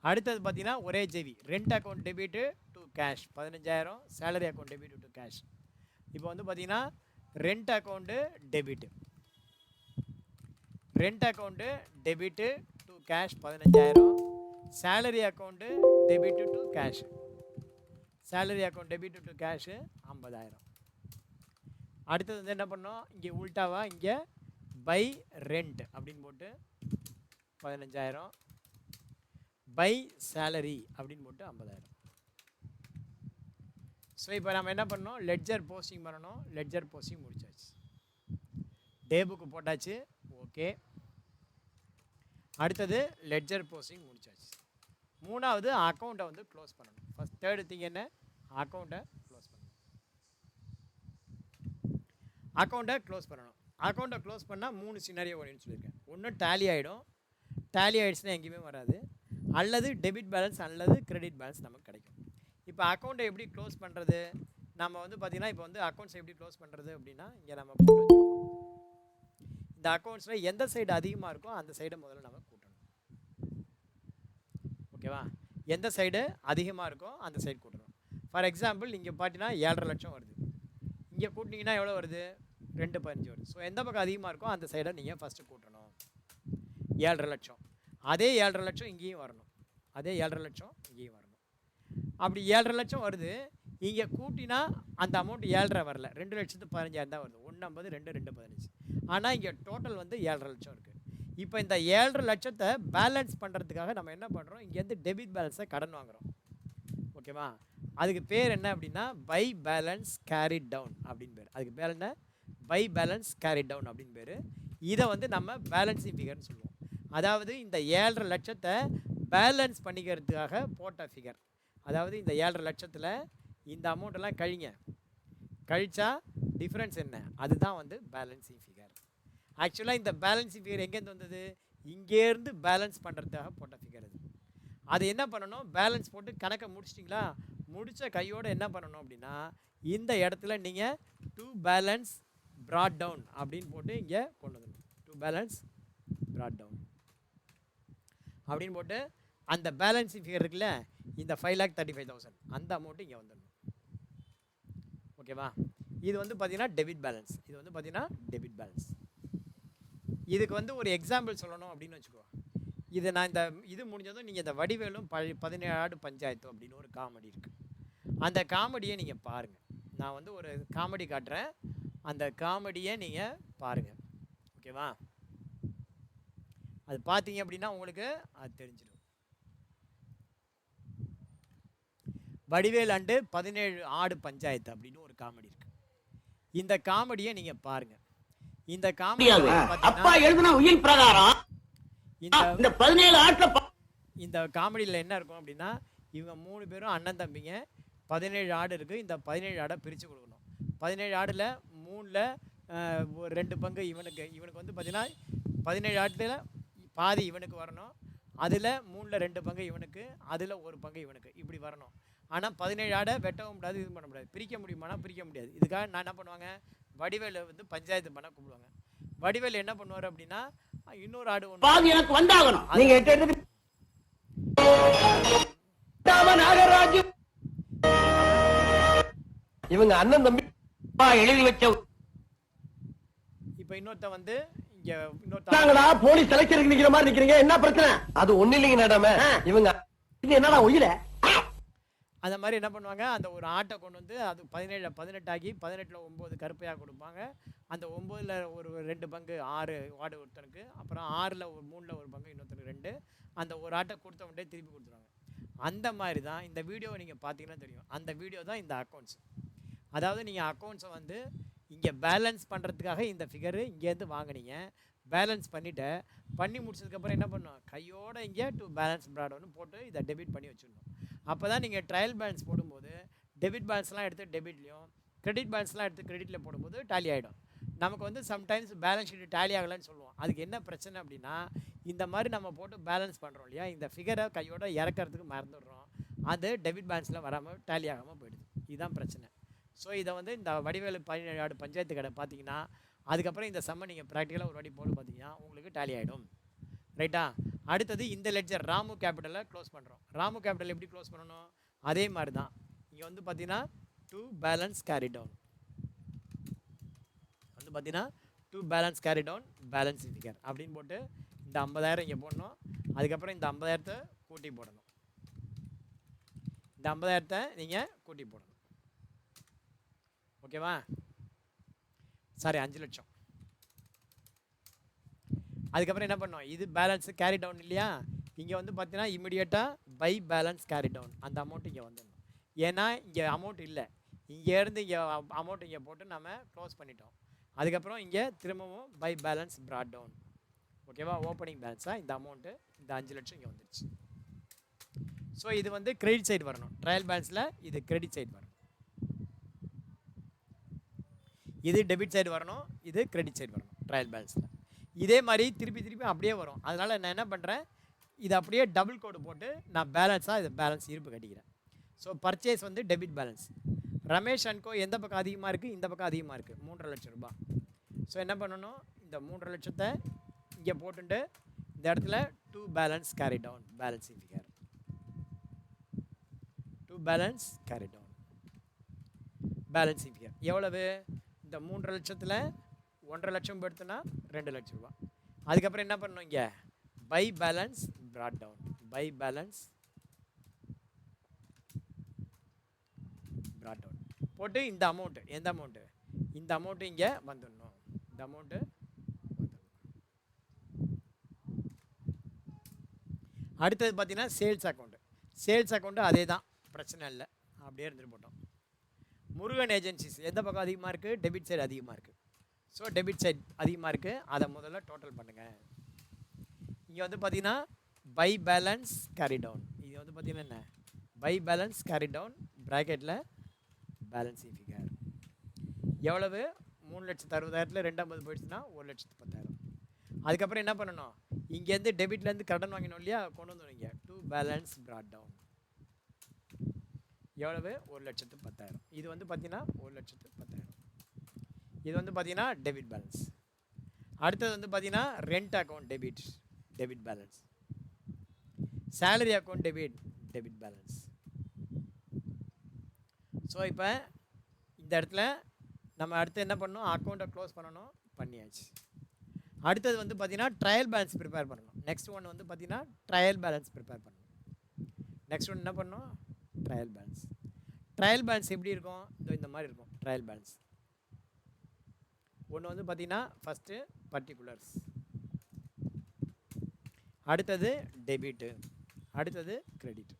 அடுத்தது பார்த்தீங்கன்னா ஒரே JV rent account debit to cash 15,000, salary account debit to cash. இப்போ வந்து பார்த்தீங்கன்னா rent account debit, rent account debit to cash 15,000, salary account debit to cash, salary account debit to cash 50,000. அடுத்தது வந்து என்ன பண்ணோம், இங்கே உல்டாவா இங்கே பை ரெண்ட் அப்படின்னு போட்டு 15,000, பை சேலரி அப்படின்னு போட்டு 50,000. ஸோ இப்போ நம்ம என்ன பண்ணோம், லெட்ஜர் போஸ்டிங் பண்ணணும், லெட்ஜர் போஸ்டிங் முடிச்சாச்சு, டே புக்கு போட்டாச்சு. ஓகே, அடுத்தது லெட்ஜர் போஸ்டிங் முடிச்சாச்சு. மூணாவது அக்கௌண்ட்டை வந்து க்ளோஸ் பண்ணணும். ஃபஸ்ட் தேர்டு திங் என்ன, அக்கௌண்ட்டை க்ளோஸ் பண்ணணும். அக்கௌண்ட்டை க்ளோஸ் பண்ணணும். அக்கௌண்ட்டை க்ளோஸ் பண்ணால் 3 சினாரியோ வரும்னு சொல்லியிருக்கேன். ஒன்று டேலி ஆகிடும், டேலி ஆகிடுச்சுன்னா எங்கேயுமே வராது, அல்லது டெபிட் பேலன்ஸ் அல்லது கிரெடிட் பேலன்ஸ் நமக்கு கிடைக்கும். இப்போ அக்கௌண்ட்டை எப்படி க்ளோஸ் பண்ணுறது, நம்ம வந்து பார்த்திங்கன்னா இப்போ வந்து அக்கௌண்ட்ஸை எப்படி க்ளோஸ் பண்ணுறது அப்படின்னா, இங்கே நம்ம இந்த அக்கௌண்ட்ஸில் எந்த சைடு அதிகமாக இருக்கோ அந்த சைடை முதல்ல நம்ம கூட்டணும். ஓகேவா, எந்த சைடு அதிகமாக இருக்கோ அந்த சைடு கூட்டணும். ஃபார் எக்ஸாம்பிள் இங்கே பார்த்தீங்கன்னா 7,5 லட்சம் வருது, இங்கே கூட்டினீங்கன்னா எவ்வளோ வருது, 2,15 வருது. ஸோ எந்த பக்கம் அதிகமாக இருக்கோ அந்த சைடை நீங்கள் ஃபஸ்ட்டு கூட்டணும். 7,5 லட்சம், அதே 7,5 லட்சம் இங்கேயும் வரணும், அதே 7,5 லட்சம் இங்கேயும் வரணும். அப்படி 7,5 லட்சம் வருது, இங்கே கூட்டினா அந்த அமௌண்ட் 7,5 வரல, 2,15,000 தான் வருது. 1,50, 2, 2,15. ஆனால் இங்கே டோட்டல் வந்து 7,5 லட்சம் இருக்குது. இப்போ இந்த 7,5 லட்சத்தை பேலன்ஸ் பண்ணுறதுக்காக நம்ம என்ன பண்ணுறோம், இங்கேருந்து டெபிட் பேலன்ஸை கடன் வாங்குகிறோம். ஓகேவா, அதுக்கு பேர் என்ன அப்படின்னா பை பேலன்ஸ் கேரிட் டவுன் அப்படின்னு பேர். அதுக்கு பேர் என்ன, பை பேலன்ஸ் கேரிட் டவுன் அப்படின்னு பேர். இதை வந்து நம்ம பேலன்ஸிங் ஃபிகர்னு சொல்லுவோம். அதாவது இந்த 7,5 லட்சத்தை பேலன்ஸ் பண்ணிக்கிறதுக்காக போட்ட ஃபிகர். அதாவது இந்த 7,5 லட்சத்தில் இந்த அமௌண்ட்டெல்லாம் கழிச்சா டிஃப்ரென்ஸ் என்ன, அதுதான் வந்து பேலன்ஸிங் ஃபிகர். ஆக்சுவலாக இந்த பேலன்ஸிங் ஃபிகர் எங்கேருந்து வந்தது, இங்கேருந்து பேலன்ஸ் பண்ணுறதுக்காக போட்ட ஃபிகர் அது. அது என்ன பண்ணணும், பேலன்ஸ் போட்டு கணக்கை முடிச்சிட்டிங்களா, முடித்த கையோடு என்ன பண்ணணும் அப்படின்னா, இந்த இடத்துல நீங்கள் டு பேலன்ஸ் ப்ராட் டவுன் அப்படின்னு போட்டு இங்கே கொண்டு வந்துடணும். டு பேலன்ஸ் ப்ராட் டவுன் அப்படின்னு போட்டு அந்த பேலன்ஸிங் ஃபிகர் இருக்குல்ல, இந்த 5,35,000 அந்த அமௌண்ட்டு இங்கே வந்துடணும். ஓகேவா, இது வந்து பார்த்தீங்கன்னா டெபிட் பேலன்ஸ், இது வந்து பார்த்தீங்கன்னா டெபிட் பேலன்ஸ். இதுக்கு வந்து ஒரு எக்ஸாம்பிள் சொல்லணும் அப்படின்னு வச்சுக்கோ. இது நான் இந்த இது முடிஞ்சதும் நீங்கள் இந்த வடிவேலும் 17 பஞ்சாயத்து அப்படின்னு ஒரு காமெடி இருக்குது. அந்த காமெடியை நீங்கள் பாருங்கள். நான் வந்து ஒரு காமெடி காட்டுறேன், அந்த காமெடியை நீங்கள் பாருங்கள். ஓகேவா? அது பார்த்தீங்க அப்படின்னா உங்களுக்கு அது தெரிஞ்சிடும். வடிவேல் அண்டு 17 பஞ்சாயத்து அப்படின்னு ஒரு காமெடி இருக்கு. இந்த காமெடியை நீங்க பாருங்க. இந்த காமெடி அப்பா எழுதுன உயில் பிரகாரம் இந்த 17 ஆட்ல இந்த காமெடியில் என்ன இருக்கும் அப்படின்னா, இவங்க 3 பேரும் அண்ணன் தம்பிங்க. 17 ஆடு இருக்குது. இந்த 17 ஆடை பிரித்து கொடுக்கணும். 17 ஆடில் 3ல் ஒரு 2 பங்கு இவனுக்கு வந்து பார்த்தீங்கன்னா 17 ஆட்டில் பாதி இவனுக்கு வரணும். அதில் 3ல் 2 பங்கு இவனுக்கு, அதில் 1 பங்கு இவனுக்கு, இப்படி வரணும். ஆனால் 17 ஆடை வெட்டவும் முடியாது, இது பண்ண முடியாது. பிரிக்க முடியுமானா பிரிக்க முடியாது. இதுக்காக நான் என்ன பண்ணுவாங்க, வடிவேலை வந்து பஞ்சாயத்து பண்ண கூப்பிடுவாங்க. வடிவேல் என்ன பண்ணுவார் அப்படின்னா, இன்னொரு ஆடு ஒன்று எனக்கு வந்தாகணும். நீங்க இவங்க அண்ணன் தம்பி எழுதி வச்ச. இப்போ இன்னொருத்த வந்து இங்க இன்னொருத்தா போலீஸ் செலக்டருக்கு நிக்கிற மாதிரி நிக்கிறீங்க, என்ன பிரச்சனை? அது ஒண்ணு இல்லைங்க மேடம். இவங்க இது என்னடா உயிர அந்த மாதிரி என்ன பண்ணுவாங்க, அந்த ஒரு ஆட்டை கொண்டு வந்து அது 18 ஆகி 18ல் 9 கருப்பையாக கொடுப்பாங்க. அந்த 9ல் ஒரு 2 பங்கு 6 ஆடு ஒருத்தனுக்கு, அப்புறம் 6ல் 3ல் 1 பங்கு இன்னொருத்தனுக்கு 2. அந்த ஒரு ஆட்டை கொடுத்தவன்ட்டே திருப்பி கொடுத்துருவாங்க. அந்த மாதிரி தான் இந்த வீடியோவை நீங்கள் பார்த்தீங்கன்னா தெரியும். அந்த வீடியோ தான் இந்த அக்கௌண்ட்ஸ். அதாவது நீங்கள் அக்கௌண்ட்ஸை வந்து இங்கே பேலன்ஸ் பண்ணுறதுக்காக இந்த ஃபிகரு இங்கேருந்து வாங்கினீங்க. பேலன்ஸ் பண்ணி முடிச்சதுக்கப்புறம் என்ன பண்ணணும், கையோடு இங்கே டு பேலன்ஸ் ப்ராடோன்னு போட்டு இதை டெபிட் பண்ணி வச்சிடணும். அப்போ தான் நீங்கள் ட்ரையல் பேலன்ஸ் போடும்போது டெபிட் பேலன்ஸ்லாம் எடுத்து டெபிட்லையும், கிரெடிட் பேலன்ஸ்லாம் எடுத்து கிரெடிட்டில் போடும்போது டேலி ஆகிடும். நமக்கு வந்து சம்டைம்ஸ் பேலன்ஸ் ஷீட் டேலி ஆகலைன்னு சொல்லுவோம். அதுக்கு என்ன பிரச்சனை அப்படின்னா, இந்த மாதிரி நம்ம போட்டு பேலன்ஸ் பண்ணுறோம் இல்லையா, இந்த ஃபிகரை கையோட இறக்கிறதுக்கு மறந்துடுறோம். அது டெபிட் பேலன்ஸில் வராமல் டேலி ஆகாமல் போயிடுது. இதுதான் பிரச்சனை. ஸோ இதை வந்து இந்த வடிவேலு 17 பஞ்சாயத்து கடை பார்த்தீங்கன்னா, அதுக்கப்புறம் இந்த சம்மை நீங்கள் ப்ராக்டிக்கலாக ஒரு வாட்டி போட்டு பார்த்தீங்கன்னா உங்களுக்கு டேலி ஆகிடும். ரைட்டா? அடுத்தது இந்த லெட்ஜர் ராமு கேபிட்டலில் க்ளோஸ் பண்ணுறோம். ராமு கேபிட்டல் எப்படி க்ளோஸ் பண்ணணும், அதே மாதிரி தான். இங்கே வந்து பார்த்தீங்கன்னா டு பேலன்ஸ் கேரி டவுன் வந்து பார்த்தீங்கன்னா to balance carry down balance figure அப்படின்னு போட்டு இந்த 50,000 இங்கே போடணும். அதுக்கப்புறம் இந்த 50,000 கூட்டி போடணும். இந்த 50,000 நீங்கள் கூட்டி போடணும். ஓகேவா? சாரி, 5 லட்சம். அதுக்கப்புறம் என்ன பண்ணோம், இது பேலன்ஸு கேரி டவுன் இல்லையா, இங்கே வந்து பார்த்தீங்கன்னா இமிடியேட்டாக பை பேலன்ஸ் கேரி டவுன் அந்த அமௌண்ட் இங்கே வந்துடணும். ஏன்னா இங்கே அமௌண்ட் இல்லை, இங்கேருந்து இங்கே அமௌண்ட் இங்கே போட்டு நம்ம க்ளோஸ் பண்ணிட்டோம். அதுக்கப்புறம் இங்கே திரும்பவும் பை பேலன்ஸ் ப்ராட் டவுன். ஓகேவா? ஓப்பனிங் பேலன்ஸாக இந்த அமௌண்ட்டு இந்த 5 லட்சம் இங்கே வந்துடுச்சு. ஸோ இது வந்து கிரெடிட் சைடு வரணும். ட்ரையல் பேலன்ஸில் இது கிரெடிட் சைடு வரணும். இது டெபிட் சைடு வரணும், இது கிரெடிட் சைடு வரணும் ட்ரையல் பேலன்ஸில். இதே மாதிரி திருப்பி அப்படியே வரும். அதனால் நான் என்ன பண்ணுறேன், இது அப்படியே டபுள் கோடு போட்டு நான் பேலன்ஸாக இது பேலன்ஸ் இருப்பு கட்டிக்கிறேன். ஸோ பர்ச்சேஸ் வந்து டெபிட் பேலன்ஸ். ரமேஷ் அண்ட் கோ எந்த பக்கம் அதிகமாக இருக்குது, இந்த பக்கம் அதிகமாக இருக்குது, 3.5 லட்சம் ரூபாய். ஸோ என்ன பண்ணணும், இந்த 3.5 லட்சத்தை இங்கே போட்டுட்டு இந்த இடத்துல to balance carry down balancing figure, to balance carry down balancing figure எவ்வளவு, இந்த 3.5 லட்சத்தில் 1.5 லட்சம் எடுத்தோன்னா 2 லட்சம் ரூபா. அதுக்கப்புறம் என்ன பண்ணணும், இங்கே by balance brought down by balance brought down போட்டு இந்த அமௌண்ட்டு எந்த அமௌண்ட்டு, இந்த அமௌண்ட்டு இங்கே வந்துடணும். இந்த அமௌண்ட்டு அடுத்தது பார்த்தீங்கன்னா சேல்ஸ் அக்கௌண்ட்டு. சேல்ஸ் அக்கௌண்ட்டு அதே தான், பிரச்சனை இல்லை, அப்படியே இருந்துட்டு போட்டோம். முருகன் ஏஜென்சிஸ் எந்த பக்கம் அதிகமாக இருக்குது, டெபிட் சைடு அதிகமாக இருக்குது. ஸோ டெபிட் சைட் அதிகமாக இருக்குது, அதை முதல்ல டோட்டல் பண்ணுங்கள். இங்கே வந்து பார்த்தீங்கன்னா பை பேலன்ஸ் கேரி டவுன், இது வந்து பார்த்தீங்கன்னா என்ன, பை பேலன்ஸ் கேரி டவுன் ப்ராக்கெட்டில் பேலன்ஸிங் ஃபிகர் எவ்வளவு, 3,60,000 250 போயிடுச்சுன்னா 1,10,000. அதுக்கப்புறம் என்ன பண்ணணும், இங்கேருந்து டெபிட்லேருந்து கடன் வாங்கினோம் இல்லையா, கொண்டு வந்துடும் இங்கே டு பேலன்ஸ் ப்ராட் டவுன் எவ்வளவு, 1,10,000. இது வந்து பார்த்தீங்கன்னா 1,10,000. இது வந்து பார்த்தீங்கன்னா டெபிட் பேலன்ஸ். அடுத்தது வந்து பார்த்தீங்கன்னா rent account debit balance, salary account debit balance. So இப்போ இந்த இடத்துல நம்ம அடுத்து என்ன பண்ணணும், அக்கௌண்ட்டை க்ளோஸ் பண்ணணும், பண்ணியாச்சு. அடுத்தது வந்து பார்த்தீங்கன்னா ட்ரையல் பேலன்ஸ் ப்ரிப்பேர் பண்ணணும். நெக்ஸ்ட் ஒன் வந்து பார்த்தீங்கன்னா ட்ரையல் பேலன்ஸ் ப்ரிப்பேர் பண்ணணும். நெக்ஸ்ட் ஒன் என்ன பண்ணணும்? Trial balance. ட்ரையல் பேலன்ஸ் எப்படி இருக்கும்? இந்த மாதிரி இருக்கும் ட்ரையல் பேலன்ஸ். ஒன்று வந்து பார்த்தீங்கன்னா ஃபஸ்ட்டு பர்டிகுலர்ஸ், அடுத்தது டெபிட்டு, அடுத்தது கிரெடிட்.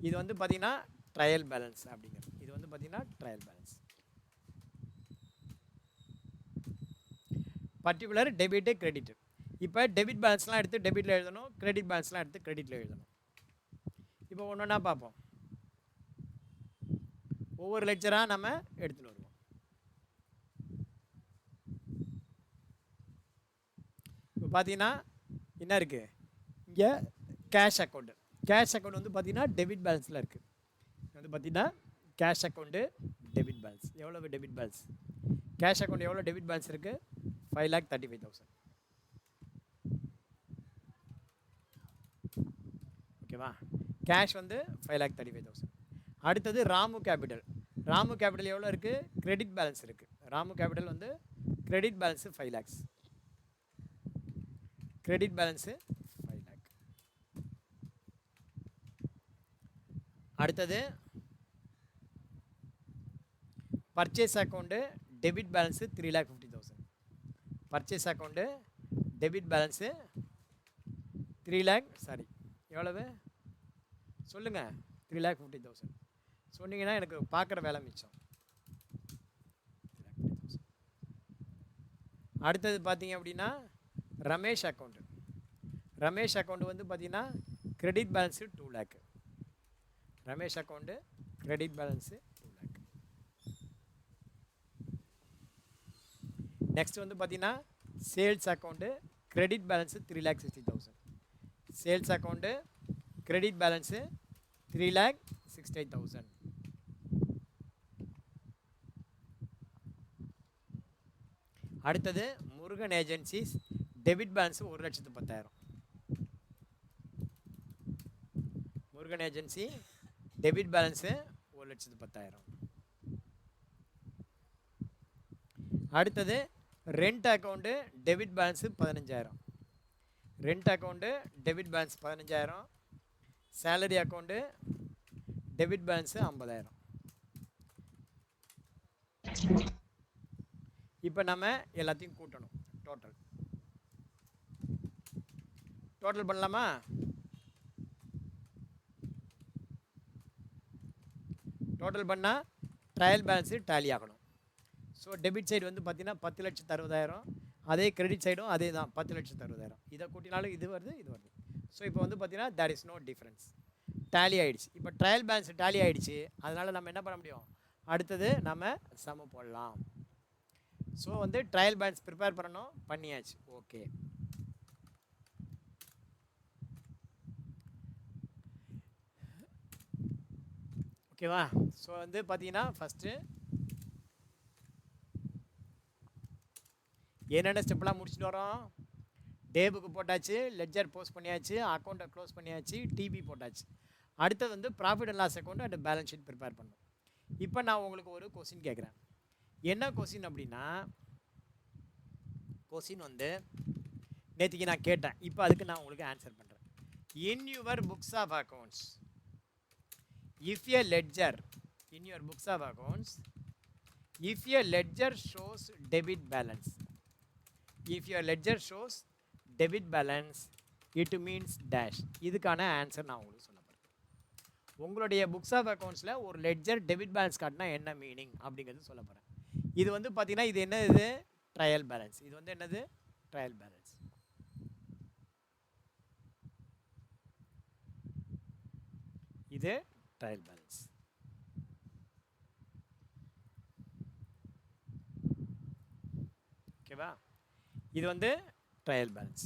இது வந்து பார்த்தீங்கன்னா ட்ரையல் பேலன்ஸ் அப்படிங்கிறது. இது வந்து பார்த்தீங்கன்னா trial balance. Particular, debit, credit. இப்போ டெபிட் பேலன்ஸ்லாம் எடுத்து டெபிட்டில் எழுதணும், கிரெடிட் பேலன்ஸ்லாம் எடுத்து கிரெடிட்டில் எழுதணும். இப்போ ஒன்று ஒன்றா பார்ப்போம். ஒவ்வொரு லெக்சராக நம்ம எடுத்துகிட்டு வருவோம். இப்போ பார்த்தீங்கன்னா என்ன இருக்குது? இங்கே கேஷ் அக்கௌண்ட்டு. கேஷ் அக்கௌண்ட் வந்து பார்த்தீங்கன்னா டெபிட் பேலன்ஸில் இருக்குது. வந்து பார்த்தீங்கன்னா கேஷ் அக்கௌண்ட்டு டெபிட் பேலன்ஸ். எவ்வளோ டெபிட் பேலன்ஸ்? கேஷ் அக்கௌண்ட் எவ்வளோ டெபிட் பேலன்ஸ் இருக்குது? 5,35,000. ஓகேவா? கேஷ் வந்து 5,35,000. அடுத்தது ராமு கேபிட்டல். ராமு கேபிட்டல் எவ்வளோ இருக்குது? கிரெடிட் பேலன்ஸ் இருக்குது. ராமு கேபிட்டல் வந்து credit balance 5 lakhs. Credit balance 5 lakh. அடுத்தது purchase account debit balance 3,50,000. Purchase account debit balance 3 lakh, sorry எவ்வளவு சொல்லுங்கள்? 3,50,000 சொன்னீங்கன்னா எனக்கு பார்க்குற வேலை மிச்சம். அடுத்தது பார்த்தீங்க அப்படின்னா ரமேஷ் அக்கௌண்ட்டு. ரமேஷ் அக்கௌண்ட்டு வந்து பார்த்தீங்கன்னா credit balance 2 lakh. Ramesh account credit balance 2 lakh. Next வந்து பார்த்தீங்கன்னா sales account credit balance 3,60,000. Sales account credit balance 3,60,000. அடுத்தது Murugan agencies debit balance 1,10,000. Murugan agency debit balance 1,10,000. அடுத்தது rent account debit balance 15,000. Rent account debit balance 15,000. Salary account debit balance 50,000. இப்போ நம்ம எல்லாத்தையும் கூட்டணும். டோட்டல் பண்ணலாமா? டோட்டல் பண்ணால் ட்ரையல் பேலன்ஸு டேலி ஆகணும். ஸோ டெபிட் சைடு வந்து பார்த்தீங்கன்னா 10,60,000. அதே கிரெடிட் சைடும் அதே தான் 10,60,000. இதை கூட்டினாலும் இது வருது, இது வருது. ஸோ இப்போ வந்து பார்த்தீங்கன்னா there is no difference. Tally ஆகிடுச்சு. இப்போ ட்ரையல் பேலன்ஸ் டேலி ஆகிடுச்சு. அதனால் நம்ம என்ன பண்ண முடியும்? அடுத்தது நம்ம சம போடலாம். ஸோ வந்து ட்ரையல் பேலன்ஸ் ப்ரிப்பேர் பண்ணணும், பண்ணியாச்சு. ஓகே, ஓகேவா? ஸோ வந்து பார்த்தீங்கன்னா ஃபஸ்ட்டு என்னென்ன ஸ்டெப்லாம் முடிச்சுட்டு வரோம்? டே புக்கு போட்டாச்சு, லெட்ஜர் போஸ்ட் பண்ணியாச்சு, அக்கௌண்ட்டை க்ளோஸ் பண்ணியாச்சு, டிபி போட்டாச்சு. அடுத்தது வந்து profit and loss account and balance sheet prepare பண்ணணும். இப்போ நான் உங்களுக்கு ஒரு கொஸ்டின் கேட்குறேன். என்ன கொஸ்டின் அப்படின்னா, கொஸ்டின் வந்து நேற்றுக்கு நான் கேட்டேன். இப்போ அதுக்கு நான் உங்களுக்கு ஆன்சர் பண்ணுறேன். In your books of accounts, if a ledger in your books of accounts, if a ledger shows debit balance, if your ledger shows debit balance, it means dash. இதுக்கான ஆன்சர் நான் உங்களுக்கு சொல்ல போகிறேன். உங்களுடைய புக்ஸ் ஆஃப் அக்கௌண்ட்ஸில் ஒரு லெட்ஜர் டெபிட் பேலன்ஸ் காட்டினா என்ன மீனிங் அப்படிங்கிறது சொல்ல போகிறேன். இது வந்து பார்த்தீங்கன்னா இது என்ன? இது ட்ரையல் பேலன்ஸ். இது வந்து என்னது? Trial balance. இது ட்ரையல் பேலன்ஸ். ஓகேவா? இது வந்து ட்ரையல் பேலன்ஸ்.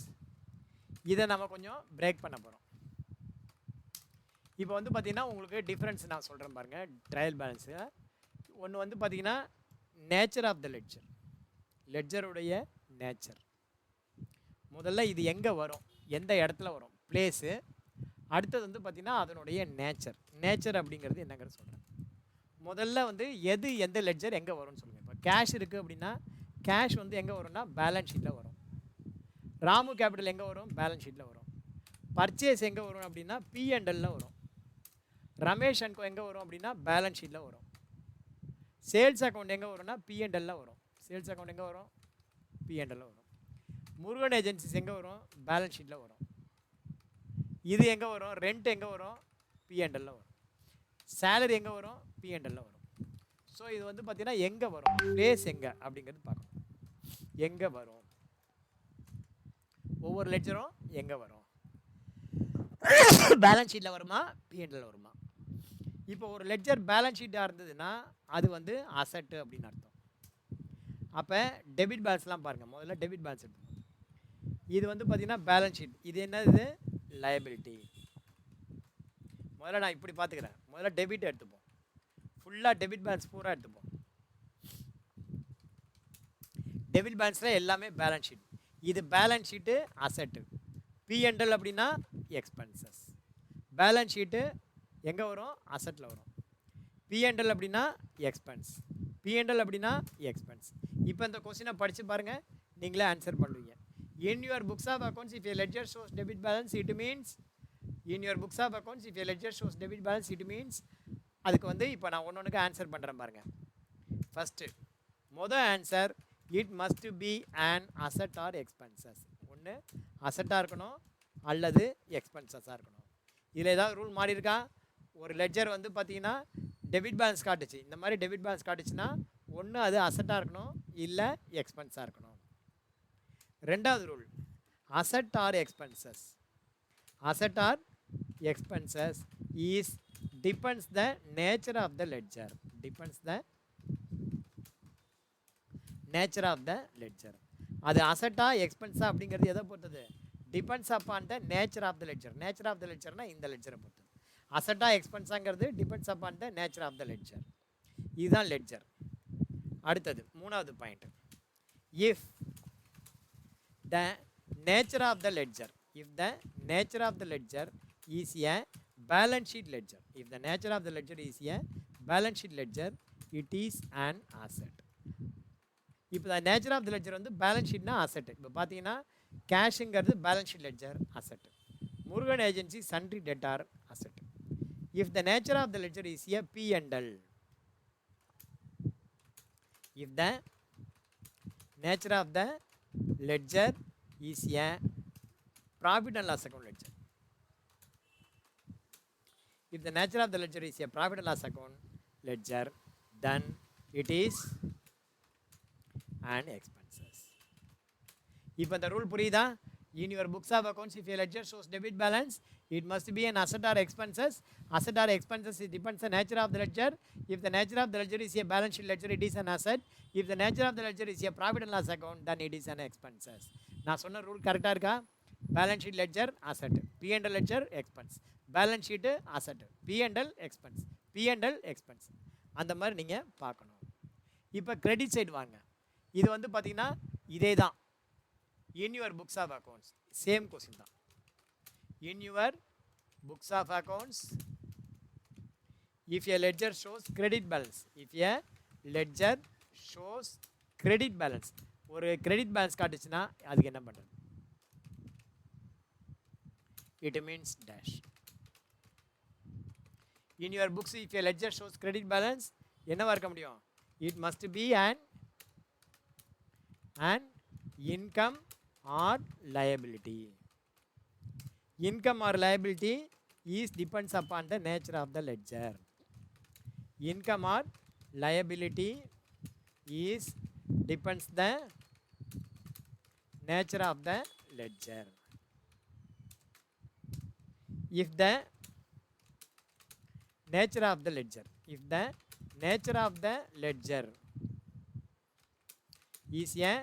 இதை நம்ம கொஞ்சம் பிரேக் பண்ண போகிறோம். இப்போ வந்து பார்த்தீங்கன்னா உங்களுக்கு டிஃப்ரென்ஸ் நான் சொல்கிறேன் பாருங்கள். ட்ரையல் பேலன்ஸு ஒன்று வந்து பார்த்தீங்கன்னா நேச்சர் ஆஃப் த லெட்ஜர், லெட்ஜருடைய நேச்சர். முதல்ல இது எங்கே வரும், எந்த இடத்துல வரும், பிளேஸு. அடுத்தது வந்து பார்த்திங்கன்னா அதனுடைய நேச்சர். நேச்சர் அப்படிங்கிறது என்னங்கிறது சொல்கிறேன். முதல்ல வந்து எது எந்த லெட்ஜர் எங்கே வரும்னு சொல்லுங்கள். இப்போ கேஷ் இருக்குது அப்படின்னா கேஷ் வந்து எங்கே வரும்னா பேலன்ஸ் ஷீட்டில் வரும். ராமு கேபிட்டல் எங்கே வரும்? பேலன்ஸ் ஷீட்டில் வரும். பர்ச்சேஸ் எங்கே வரும் அப்படின்னா P&L வரும். ரமேஷ் அண்ட் கோ எங்கே வரும் அப்படின்னா பேலன்ஸ் ஷீட்டில் வரும். சேல்ஸ் அக்கௌண்ட் எங்கே வரும்னா P&L வரும். சேல்ஸ் அக்கௌண்ட் எங்கே வரும்? P&L வரும். முருகன் ஏஜென்சிஸ் எங்கே வரும்? பேலன்ஸ் ஷீட்டில் வரும். இது எங்கே வரும்? ரெண்ட் எங்கே வரும்? P&L வரும். சேலரி எங்கே வரும்? P&L வரும். ஸோ இது வந்து பார்த்தீங்கன்னா எங்கே வரும், பிளேஸ் எங்கே அப்படிங்கிறது பார்க்கணும். எங்கே வரும், ஒவ்வொரு லெட்ஜரும் எங்கே வரும், பேலன்ஸ் ஷீட்டில் வருமா P&L வருமா? இப்போ ஒரு லெட்ஜர் பேலன்ஸ் ஷீட்டாக இருந்ததுன்னா அது வந்து அசட்டு அப்படின்னு அர்த்தம். அப்போ டெபிட் பேலன்ஸ்லாம் பாருங்கள். முதல்ல டெபிட் பேலன்ஸ் எடுத்துக்கணும். இது வந்து பார்த்தீங்கன்னா பேலன்ஸ் ஷீட். இது என்னது? லயபிலிட்டி. முதல்ல நான் இப்படி பார்த்துக்கிறேன். முதல்ல டெபிட் எடுத்துப்போம். ஃபுல்லாக டெபிட் பேலன்ஸ் பூரா எடுத்துப்போம். டெபிட் பேலன்ஸில் எல்லாமே பேலன்ஸ் ஷீட். இது பேலன்ஸ் ஷீட்டு அசட்டு. P&L அப்படின்னா எக்ஸ்பென்சஸ். பேலன்ஸ் ஷீட்டு எங்கே வரும்? அசட்டில் வரும். P&L அப்படின்னா எக்ஸ்பென்ஸ். P&L அப்படின்னா எக்ஸ்பென்ஸ். இப்போ இந்த கொஸ்டினை படித்து பாருங்கள், நீங்களே ஆன்சர் பண்ணுவீங்க. In your books of accounts, if a ledger shows debit balance, it means in your books of accounts, if a ledger shows debit balance, it means அதுக்கு வந்து இப்போ நான் ஒன்று ஆன்சர் பண்ணுறேன் பாருங்கள். First answer, it must be and asset or expenses. ஒன்று அசட்டாக இருக்கணும் அல்லது எக்ஸ்பென்சஸாக இருக்கணும். இதில் ஏதாவது ரூல் மாறி இருக்கா? ஒரு லெட்ஜர் வந்து பார்த்தீங்கன்னா டெபிட் பேலன்ஸ் காட்டுச்சு. இந்த மாதிரி டெபிட் பேலன்ஸ் காட்டுச்சுன்னா ஒன்று அது அசட்டாக இருக்கணும் இல்லை எக்ஸ்பென்ஸாக இருக்கணும். ரெண்டாவது rule, asset or expenses. Asset or expenses is depends the nature of the ledger. Depends the nature of the ledger. அது அசட்டா எக்ஸ்பென்ஸா அப்படிங்கிறது எதை பொறுத்தது? Depends upon the nature of the ledger. Nature of the லெட்ஜர்னா இந்த லெட்ஜரை பொறுத்தது. அசட்டா எக்ஸ்பென்ஸாங்கிறது depends upon the nature of the ledger. இதுதான் லெட்ஜர். அடுத்தது மூணாவது point, if the nature of the ledger, if the nature of the ledger is a balance sheet ledger. If the nature of the ledger is a balance sheet ledger, it is an asset. இப்போ the nature of the ledger வந்து பேலன்ஸ் ஷீட்னா அசட்டு. இப்போ பார்த்தீங்கன்னா கேஷுங்கிறது balance sheet ledger asset. Murugan agency sundry debtor asset. If the nature of the ledger is a P&L, if the nature of the ledger is a profit and loss account ledger, if the nature of the ledger is a profit and loss account ledger, then it is an expenses. இப்போ இந்த ரூல் புரியுதா? In your books of accounts, if a ledger shows debit balance, it must be an asset or expenses. Asset or expenses, it depends on the nature of the ledger. If the nature of the ledger is a balance sheet ledger, it is an asset. If the nature of the ledger is a profit and loss account, then it is an expenses. நான் சொன்ன ரூல் கரெக்டாக இருக்கா? Balance sheet ledger asset, P&L ledger expense. Balance sheet asset, P&L expense, P&L expense. அந்த மாதிரி நீங்கள் பார்க்கணும். இப்போ கிரெடிட் சைடு வாங்க. இது வந்து பார்த்தீங்கன்னா இதே தான். In your books of accounts, same question தான். In your books of accounts, if a ledger shows credit balance, if a ledger shows credit balance, ஒரு credit balance காட்டுச்சுன்னா அதுக்கு என்ன பண்ணுறது? It means dash. In your books, if a ledger shows credit balance, என்னவா இருக்க முடியும்? It must be an income or liability. Income or liability is depends upon the nature of the ledger. Income or liability is depends the nature of the ledger. If the nature of the ledger, if the nature of the ledger is a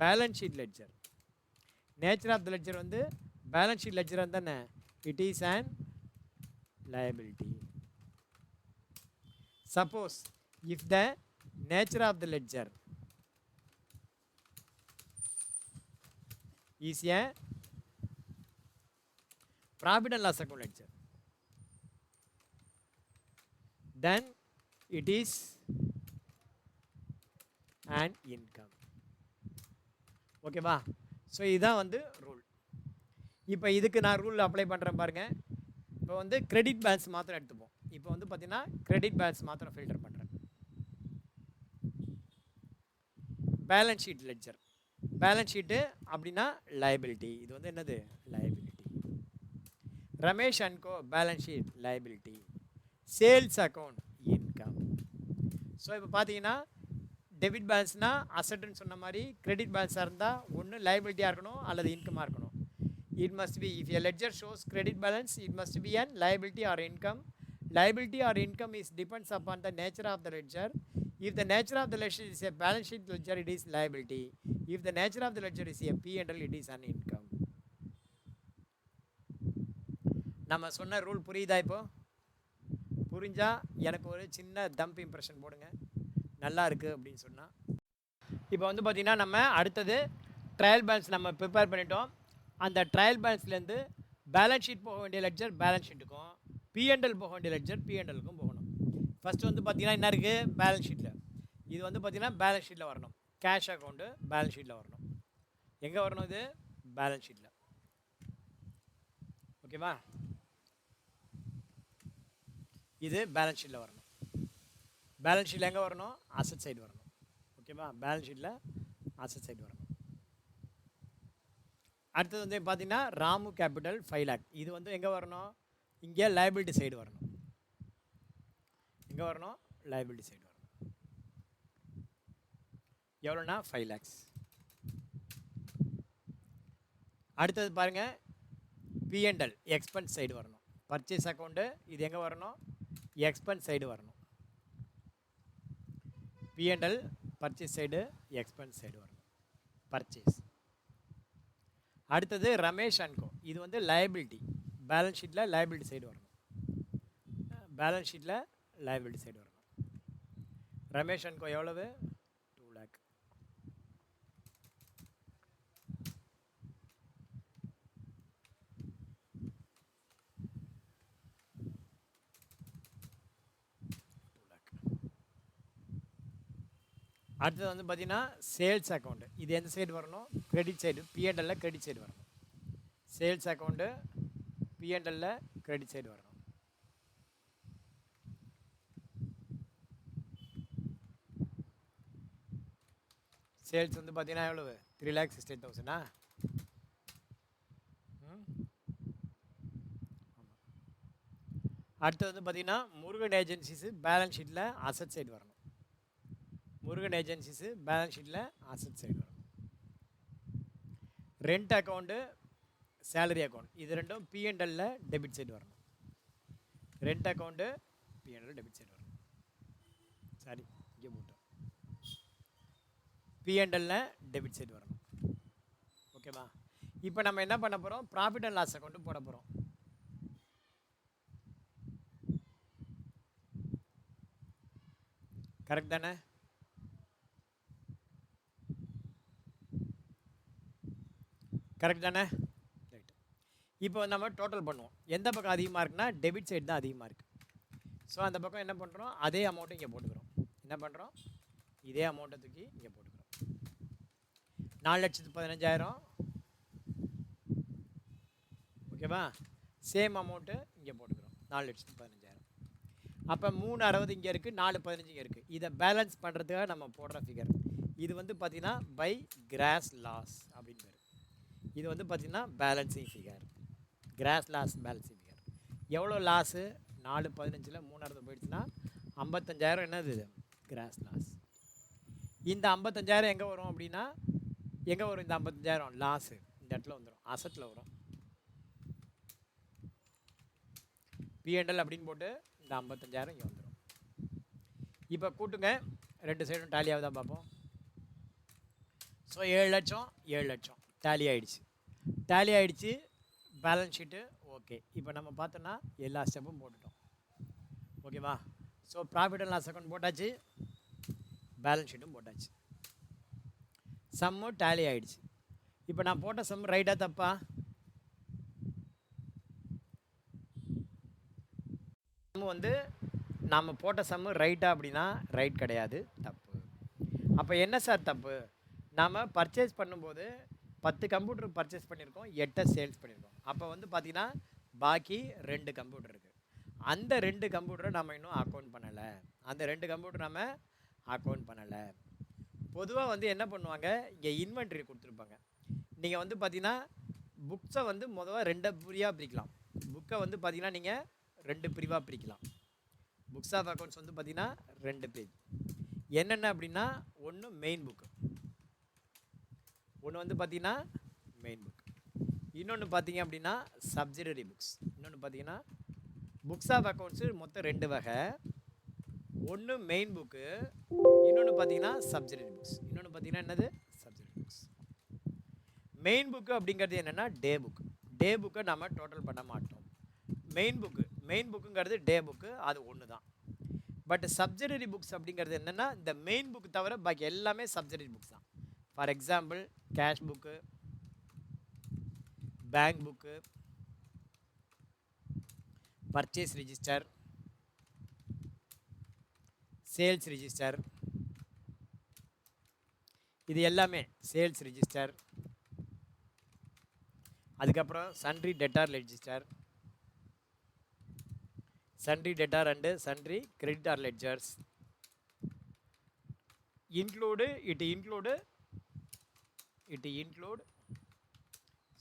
balance sheet ledger, nature of the ledger வந்து பேலன்ஸ் ஷீட் லெட்ஜர் தானே, it is an liability. Suppose if the nature of the ledger is a profit and loss account ledger, then it is an income. ஓகேவா? ஸோ இதுதான் வந்து ரூல். இப்போ இதுக்கு நான் ரூல் அப்ளை பண்ணுறேன் பாருங்கள். இப்போ வந்து கிரெடிட் பேலன்ஸ் மாத்திரம் எடுத்துப்போம். இப்போ வந்து பார்த்தீங்கன்னா கிரெடிட் பேலன்ஸ் மாத்திரம் ஃபில்டர் பண்ணுறேன். Balance sheet ledger. Balance sheet அப்படின்னா லைபிலிட்டி. இது வந்து என்னது? Liability. Ramesh and co balance sheet liability. Sales account income. So இப்போ பார்த்தீங்கன்னா டெபிட் பேலன்ஸ்னால் அசட்டுன்னு சொன்ன மாதிரி கிரெடிட் பேலன்ஸாக இருந்தால் ஒன்று லைபிலிட்டியாக இருக்கணும் அல்லது இன்கமாக இருக்கணும். It must be, if a ledger shows credit balance, it must be an liability or income. Liability or income is depends upon the nature of the ledger. If the nature of the ledger is a balance sheet ledger, it is liability. If the nature of the ledger is a P&L, it is an income. நம்ம சொன்ன ரூல் புரியுதா? இப்போ புரிஞ்சா எனக்கு ஒரு சின்ன தம்ப் இம்ப்ரெஷன் போடுங்க, நல்லா இருக்குது அப்படின்னு சொன்னால். இப்போ வந்து பார்த்திங்கன்னா நம்ம அடுத்தது ட்ரையல் பேலன்ஸ் நம்ம ப்ரிப்பேர் பண்ணிட்டோம். அந்த ட்ரையல் பேலன்ஸ்லேருந்து பேலன்ஸ் ஷீட் போக வேண்டிய லெட்ஜர் பேலன்ஸ் ஷீட்டுக்கும், பிஎன்எல் போக வேண்டிய லெட்ஜர் பிஎன்எலுக்கும் போகணும். ஃபஸ்ட்டு வந்து பார்த்திங்கன்னா என்ன இருக்குது? பேலன்ஸ் ஷீட்டில். இது வந்து பார்த்திங்கன்னா பேலன்ஸ் ஷீட்டில் வரணும். கேஷ் அக்கௌண்ட்டு பேலன்ஸ் ஷீட்டில் வரணும். எங்கே வரணும்? இது பேலன்ஸ் ஷீட்டில். ஓகேவா? இது பேலன்ஸ் ஷீட்டில் வரணும். பேலன்ஸ் ஷீட்டில் எங்கே வரணும்? அசட் சைடு வரணும். ஓகேவா? பேலன்ஸ் ஷீட்டில் அசட் சைடு வரணும். அடுத்தது வந்து பார்த்தீங்கன்னா ராமு கேபிட்டல் 5 lakh. இது வந்து எங்கே வரணும்? இங்கே லைபிலிட்டி சைடு வரணும். எங்கே வரணும்? லைபிலிட்டி சைடு வரணும். எவ்வளோனா 5 lakhs. அடுத்தது பாருங்கள், பிஎன்எல் எக்ஸ்பென்ஸ் சைடு வரணும். பர்ச்சேஸ் அக்கௌண்ட்டு இது எங்கே வரணும்? எக்ஸ்பென்ஸ் சைடு வரணும். PNL purchase side, expense side வரணும். பர்ச்சேஸ். அடுத்தது ரமேஷ் அண்ட் கோ. இது வந்து லைபிலிட்டி. பேலன்ஸ் ஷீட்டில் லைபிலிட்டி சைடு வரணும். பேலன்ஸ் ஷீட்டில் லைபிலிட்டி சைடு வரணும். ரமேஷ் அண்ட் கோ எவ்வளவு? 2 lakh. அடுத்தது வந்து பார்த்தீங்கன்னா சேல்ஸ் அக்கௌண்ட்டு. இது எந்த சைடு வரணும்? Credit side. பிஎன்எல்ல கிரெடிட் சைடு வரணும். சேல்ஸ் அக்கௌண்ட்டு பிஎன்எல்ல கிரெடிட் சைடு வரணும். சேல்ஸ் வந்து பார்த்தீங்கன்னா எவ்வளவு? 3,68,000. அடுத்தது வந்து பார்த்தீங்கன்னா முருகன் ஏஜென்சிஸு பேலன்ஸ் ஷீட்டில் அசட் சைடு வரணும். முருகன் ஏஜென்சிஸு பேலன்ஸ் ஷீட்டில் அசட் சைடு வரணும். ரெண்ட் அக்கௌண்ட்டு, சேலரி அக்கௌண்ட், இது ரெண்டும் பிஎன்எல்ல டெபிட் சைடு வரணும். Rent account PNL debit side வரணும். சரி, இங்கே போட்டோம். பிஎன்எல்ல டெபிட் சைடு வரணும். ஓகேவா? இப்போ நம்ம என்ன பண்ண போகிறோம்? ப்ராஃபிட் அண்ட் லாஸ் அக்கௌண்ட்டு போட போகிறோம். கரெக்ட் தானே? கரெக்ட் தானே? ரைட். இப்போ நம்ம டோட்டல் பண்ணுவோம். எந்த பக்கம் அதிகமாக இருக்குன்னா டெபிட் சைடு தான் அதிகமாக இருக்குது. ஸோ அந்த பக்கம் என்ன பண்ணுறோம்? அதே அமௌண்ட்டை இங்கே போட்டுக்கிறோம். என்ன பண்ணுறோம்? இதே அமௌண்ட்டை தூக்கி இங்கே போட்டுக்கிறோம். 4,15,000. ஓகேவா? சேம் அமௌண்ட்டு இங்கே போட்டுக்கிறோம். 4,15,000. அப்போ 360 இங்கே இருக்குது, 415 இங்கே இருக்குது. இதை பேலன்ஸ் பண்ணுறதுக்காக நம்ம போடுற ஃபிகர். இது வந்து பார்த்திங்கன்னா பை கிராஸ் லாஸ் அப்படின்னு பேர். இது வந்து பார்த்திங்கன்னா balancing figure. Gross loss balancing figure. எவ்வளோ லாஸு? 415ல் 360 போயிடுச்சுன்னா 55,000 என்னது? Gross loss. இந்த 55,000 எங்கே வரும் அப்படின்னா, எங்கே வரும் இந்த 55,000? லாஸு இந்த இடத்துல வந்துடும், அசட்டில் வரும். பிஎன்எல் அப்படின்னு போட்டு இந்த 55,000 இங்கே வந்துடும். இப்போ கூட்டுங்க, ரெண்டு சைடும் டேலி ஆகுதா பார்ப்போம். ஸோ 7 லட்சம் 7 லட்சம் டேலி ஆகிடுச்சு. டேலி ஆகிடுச்சு. Balance sheet okay. இப்போ நம்ம பார்த்தோன்னா எல்லா ஸ்டெப்பும் போட்டுட்டோம். ஓகேவா? So profit and loss account போட்டாச்சு, பேலன்ஸ் ஷீட்டும் போட்டாச்சு, சம்மும் டேலி ஆகிடுச்சு. இப்போ நான் போட்ட சம் ரைட்டாக தப்பா? சம் வந்து நாம் போட்ட சம்மு ரைட்டா அப்படின்னா ரைட் கிடையாது, தப்பு. அப்போ என்ன சார் தப்பு? நாம் பர்ச்சேஸ் பண்ணும்போது 10 கம்ப்யூட்டர் பர்ச்சேஸ் பண்ணியிருக்கோம், 8 சேல்ஸ் பண்ணியிருக்கோம். அப்போ வந்து பார்த்தீங்கன்னா பாக்கி 2 கம்ப்யூட்டர் இருக்குது. அந்த 2 கம்ப்யூட்டரை நம்ம இன்னும் அக்கௌண்ட் பண்ணலை. அந்த 2 கம்ப்யூட்டர் நம்ம அக்கௌண்ட் பண்ணலை. பொதுவாக வந்து என்ன பண்ணுவாங்க, இங்கே இன்வென்ட்ரி கொடுத்துருப்பாங்க. நீங்கள் வந்து பார்த்தீங்கன்னா புக்ஸை வந்து முதல்ல 2 பிரிவாக பிரிக்கலாம். புக்கை வந்து பார்த்தீங்கன்னா நீங்கள் 2 பிரிவாக பிரிக்கலாம். புக்ஸ் ஆஃப் அக்கௌண்ட்ஸ் வந்து பார்த்தீங்கன்னா 2 பேஜ். என்னென்ன அப்படின்னா, ஒன்று மெயின் புக்கு, ஒன்று வந்து பார்த்தீங்கன்னா மெயின் புக், இன்னொன்று பார்த்தீங்க அப்படின்னா சப்சிடரி புக்ஸ். இன்னொன்று பார்த்தீங்கன்னா புக்ஸ் ஆஃப் அக்கௌண்ட்ஸு மொத்தம் 2 வகை. ஒன்று மெயின் புக்கு, இன்னொன்று பார்த்தீங்கன்னா சப்சிடரி புக்ஸ். இன்னொன்று பார்த்தீங்கன்னா என்னது, சப்சிடரி புக்ஸ். மெயின் புக்கு அப்படிங்கிறது என்னென்னா டே புக். டே புக்கை நம்ம டோட்டல் பண்ண மாட்டோம். மெயின் புக்குங்கிறது டே புக்கு, அது ஒன்று தான். பட் சப்சிடரி புக்ஸ் அப்படிங்கிறது என்னென்னா, இந்த மெயின் புக்கு தவிர பாக்கி எல்லாமே சப்சிடரி புக்ஸ் தான். For example cash book, bank book, purchase register, sales register, இது எல்லாமே சேல்ஸ் ரிஜிஸ்டர். அதுக்கப்புறம் sundry debtor register, sundry debtor and sundry creditor ledgers. It include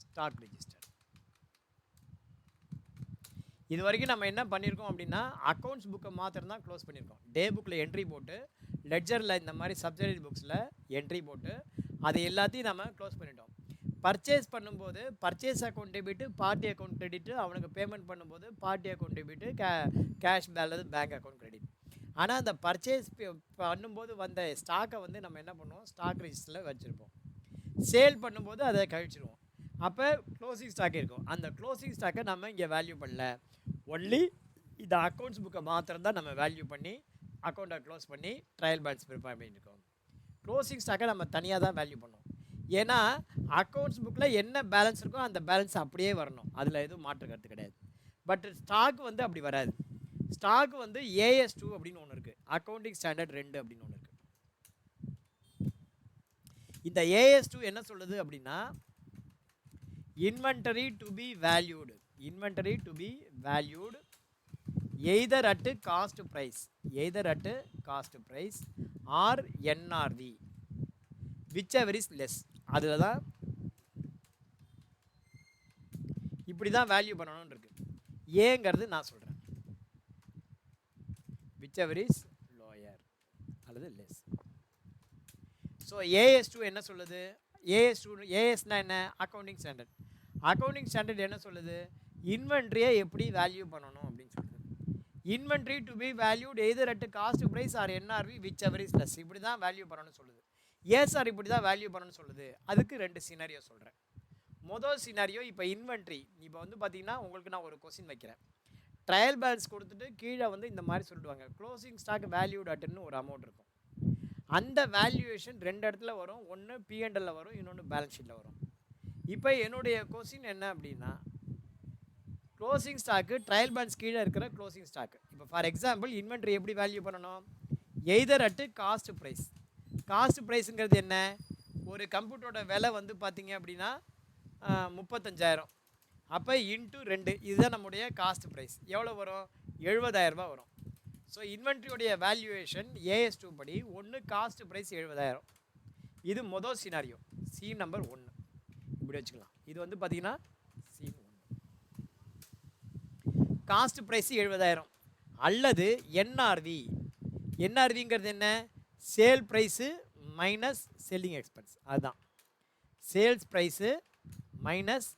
stock register. இது வரைக்கும் நம்ம என்ன பண்ணியிருக்கோம் அப்படின்னா, அக்கௌண்ட்ஸ் புக்கை மாத்திரம் தான் க்ளோஸ் பண்ணியிருக்கோம். டே புக்கில் என்ட்ரி போட்டு, லெட்ஜரில் இந்த மாதிரி சப்சிடரி புக்ஸில் என்ட்ரி போட்டு, அது எல்லாத்தையும் நம்ம க்ளோஸ் பண்ணிட்டோம். பர்ச்சேஸ் பண்ணும்போது purchase account debit, party account credit, அவனுக்கு பேமெண்ட் பண்ணும்போது பார்ட்டி அக்கௌண்ட் டெபிட்டு, கேஷ் அல்லது பேங்க் அக்கௌண்ட் கிரெடிட். ஆனால் அந்த பர்ச்சேஸ் பண்ணும்போது வந்த ஸ்டாக்கை வந்து நம்ம என்ன பண்ணுவோம், ஸ்டாக் ரிஜிஸ்டரில் வச்சுருப்போம். சேல் பண்ணும்போது அதை கழிச்சிடுவோம். அப்போ க்ளோசிங் ஸ்டாக் இருக்கும். அந்த க்ளோசிங் ஸ்டாக்கை நம்ம இங்கே வேல்யூ பண்ணல. ஒன்லி இந்த அக்கௌண்ட்ஸ் புக்கை மாத்திரம் தான் நம்ம வேல்யூ பண்ணி அக்கௌண்ட்டை க்ளோஸ் பண்ணி ட்ரையல் பேலன்ஸ் ப்ரிப்பேர் பண்ணியிருக்கோம். க்ளோசிங் ஸ்டாக்கை நம்ம தனியாக தான் வேல்யூ பண்ணுவோம். ஏன்னா அக்கௌண்ட்ஸ் புக்கில் என்ன பேலன்ஸ் இருக்கோ அந்த பேலன்ஸ் அப்படியே வரணும், அதில் எதுவும் மாற்று கருத்து கிடையாது. பட் ஸ்டாக் வந்து அப்படி வராது. ஸ்டாக் வந்து AS2 அப்படின்னு ஒன்று இருக்குது, அக்கௌண்டிங் ஸ்டாண்டர்ட் 2 அப்படின்னு ஒன்று இருக்குது. இந்த AS2 என்ன சொல்லுது அப்படின்னா, inventory to be valued either at cost price or NRV, whichever is less. அதில் தான் இப்படி தான் வேல்யூ பண்ணணும்னு இருக்கு. ஏங்கிறது நான் சொல்கிறேன், whichever is lower அல்லது less. ஸோ AS2 என்ன சொல்லுது, ASனா என்ன, அக்கௌண்டிங் ஸ்டாண்டர்ட். அக்கௌண்டிங் ஸ்டாண்டர்ட் என்ன சொல்லுது, இன்வென்ட்ரியை எப்படி வேல்யூ பண்ணணும் அப்படின்னு சொல்லுது. Inventory to be valued either at cost price or NRV whichever is less. இப்படி தான் வேல்யூ பண்ணணும்னு சொல்லுது. சார் இப்படி தான் வேல்யூ பண்ணணும்னு சொல்லுது. அதுக்கு 2 சினாரியோ சொல்கிறேன். மொதல் சினாரியோ, இப்போ இன்வென்ட்ரி, இப்போ வந்து பார்த்தீங்கன்னா உங்களுக்கு நான் ஒரு கொஸ்டின் வைக்கிறேன். ட்ரையல் பேலன்ஸ் கொடுத்துட்டு கீழே வந்து இந்த மாதிரி சொல்லிடுவாங்க, க்ளோசிங் ஸ்டாக் வேல்யூட் அட்டுன்னு ஒரு அமௌண்ட் இருக்கும். அந்த வேல்யூவேஷன் 2 இடத்துல வரும், ஒன்று P&L வரும், இன்னொன்று பேலன்ஸ் ஷீட்டில் வரும். இப்போ என்னுடைய கொஸ்டின் என்ன அப்படின்னா, க்ளோசிங் ஸ்டாக்கு ட்ரையல் பேலன்ஸ் கீழே இருக்கிற க்ளோசிங் ஸ்டாக்கு. இப்போ ஃபார் எக்ஸாம்பிள் இன்வென்ட்ரி எப்படி வேல்யூ பண்ணணும், either at cost price. Cost ப்ரைஸுங்கிறது என்ன, ஒரு கம்ப்யூட்டரோட விலை வந்து பார்த்தீங்க அப்படின்னா 35,000, அப்போ இன்ட்டு 2, இதுதான் நம்முடைய காஸ்ட் ப்ரைஸ். எவ்வளோ வரும், 70,000 வரும். ஸோ இன்வென்ட்ரியோடைய வேல்யூவேஷன் AS2 படி ஒன்று காஸ்ட் ப்ரைஸ் 70,000. இது மொதல் சினாரியோ, சீன் நம்பர் 1 இப்படி வச்சுக்கலாம். இது வந்து பார்த்தீங்கன்னா சீன் 1, காஸ்ட் ப்ரைஸ் 70,000 அல்லது NRVங்கிறது என்ன, sale price minus selling expense. அதுதான் சேல்ஸ் ப்ரைஸு மைனஸ்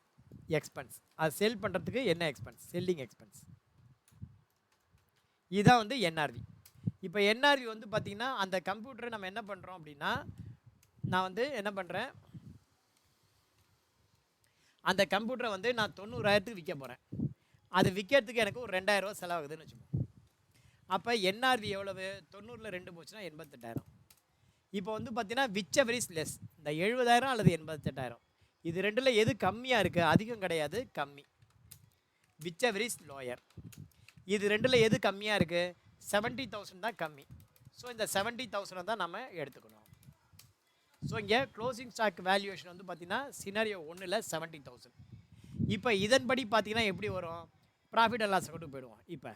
எக்ஸ்பென்ஸ். அது சேல் பண்ணுறதுக்கு என்ன எக்ஸ்பென்ஸ், செல்லிங் எக்ஸ்பென்ஸ். இதுதான் வந்து NRV. இப்போ NRV வந்து பார்த்திங்கன்னா, அந்த கம்ப்யூட்டரை நம்ம என்ன பண்ணுறோம் அப்படின்னா, நான் வந்து என்ன பண்ணுறேன், அந்த கம்ப்யூட்டரை வந்து நான் 90,000க்கு விற்க போகிறேன். அது விற்கிறதுக்கு எனக்கு ஒரு 2,000 செலவாகுதுன்னு வச்சுக்கோங்க. அப்போ NRV எவ்வளவு, 90ல் 2 போச்சுன்னா 88,000. இப்போ வந்து பார்த்தீங்கன்னா whichever is less, இந்த 70,000 அல்லது 88,000, இது ரெண்டில் எது கம்மியாக இருக்குது, அதிகம் கிடையாது, கம்மி. whichever is lower, இது ரெண்டில் எது கம்மியாக இருக்குது, 70,000 தான் கம்மி. ஸோ இந்த 70,000 தான் நம்ம எடுத்துக்கணும். ஸோ இங்கே க்ளோசிங் ஸ்டாக் வேல்யூவேஷன் வந்து பார்த்தீங்கன்னா சினாரியோ 1ல் 70,000. இப்போ இதன்படி பார்த்தீங்கன்னா எப்படி வரும், ப்ராஃபிட் அண்ட் லாஸ் கொண்டு போயிடுவோம். இப்போ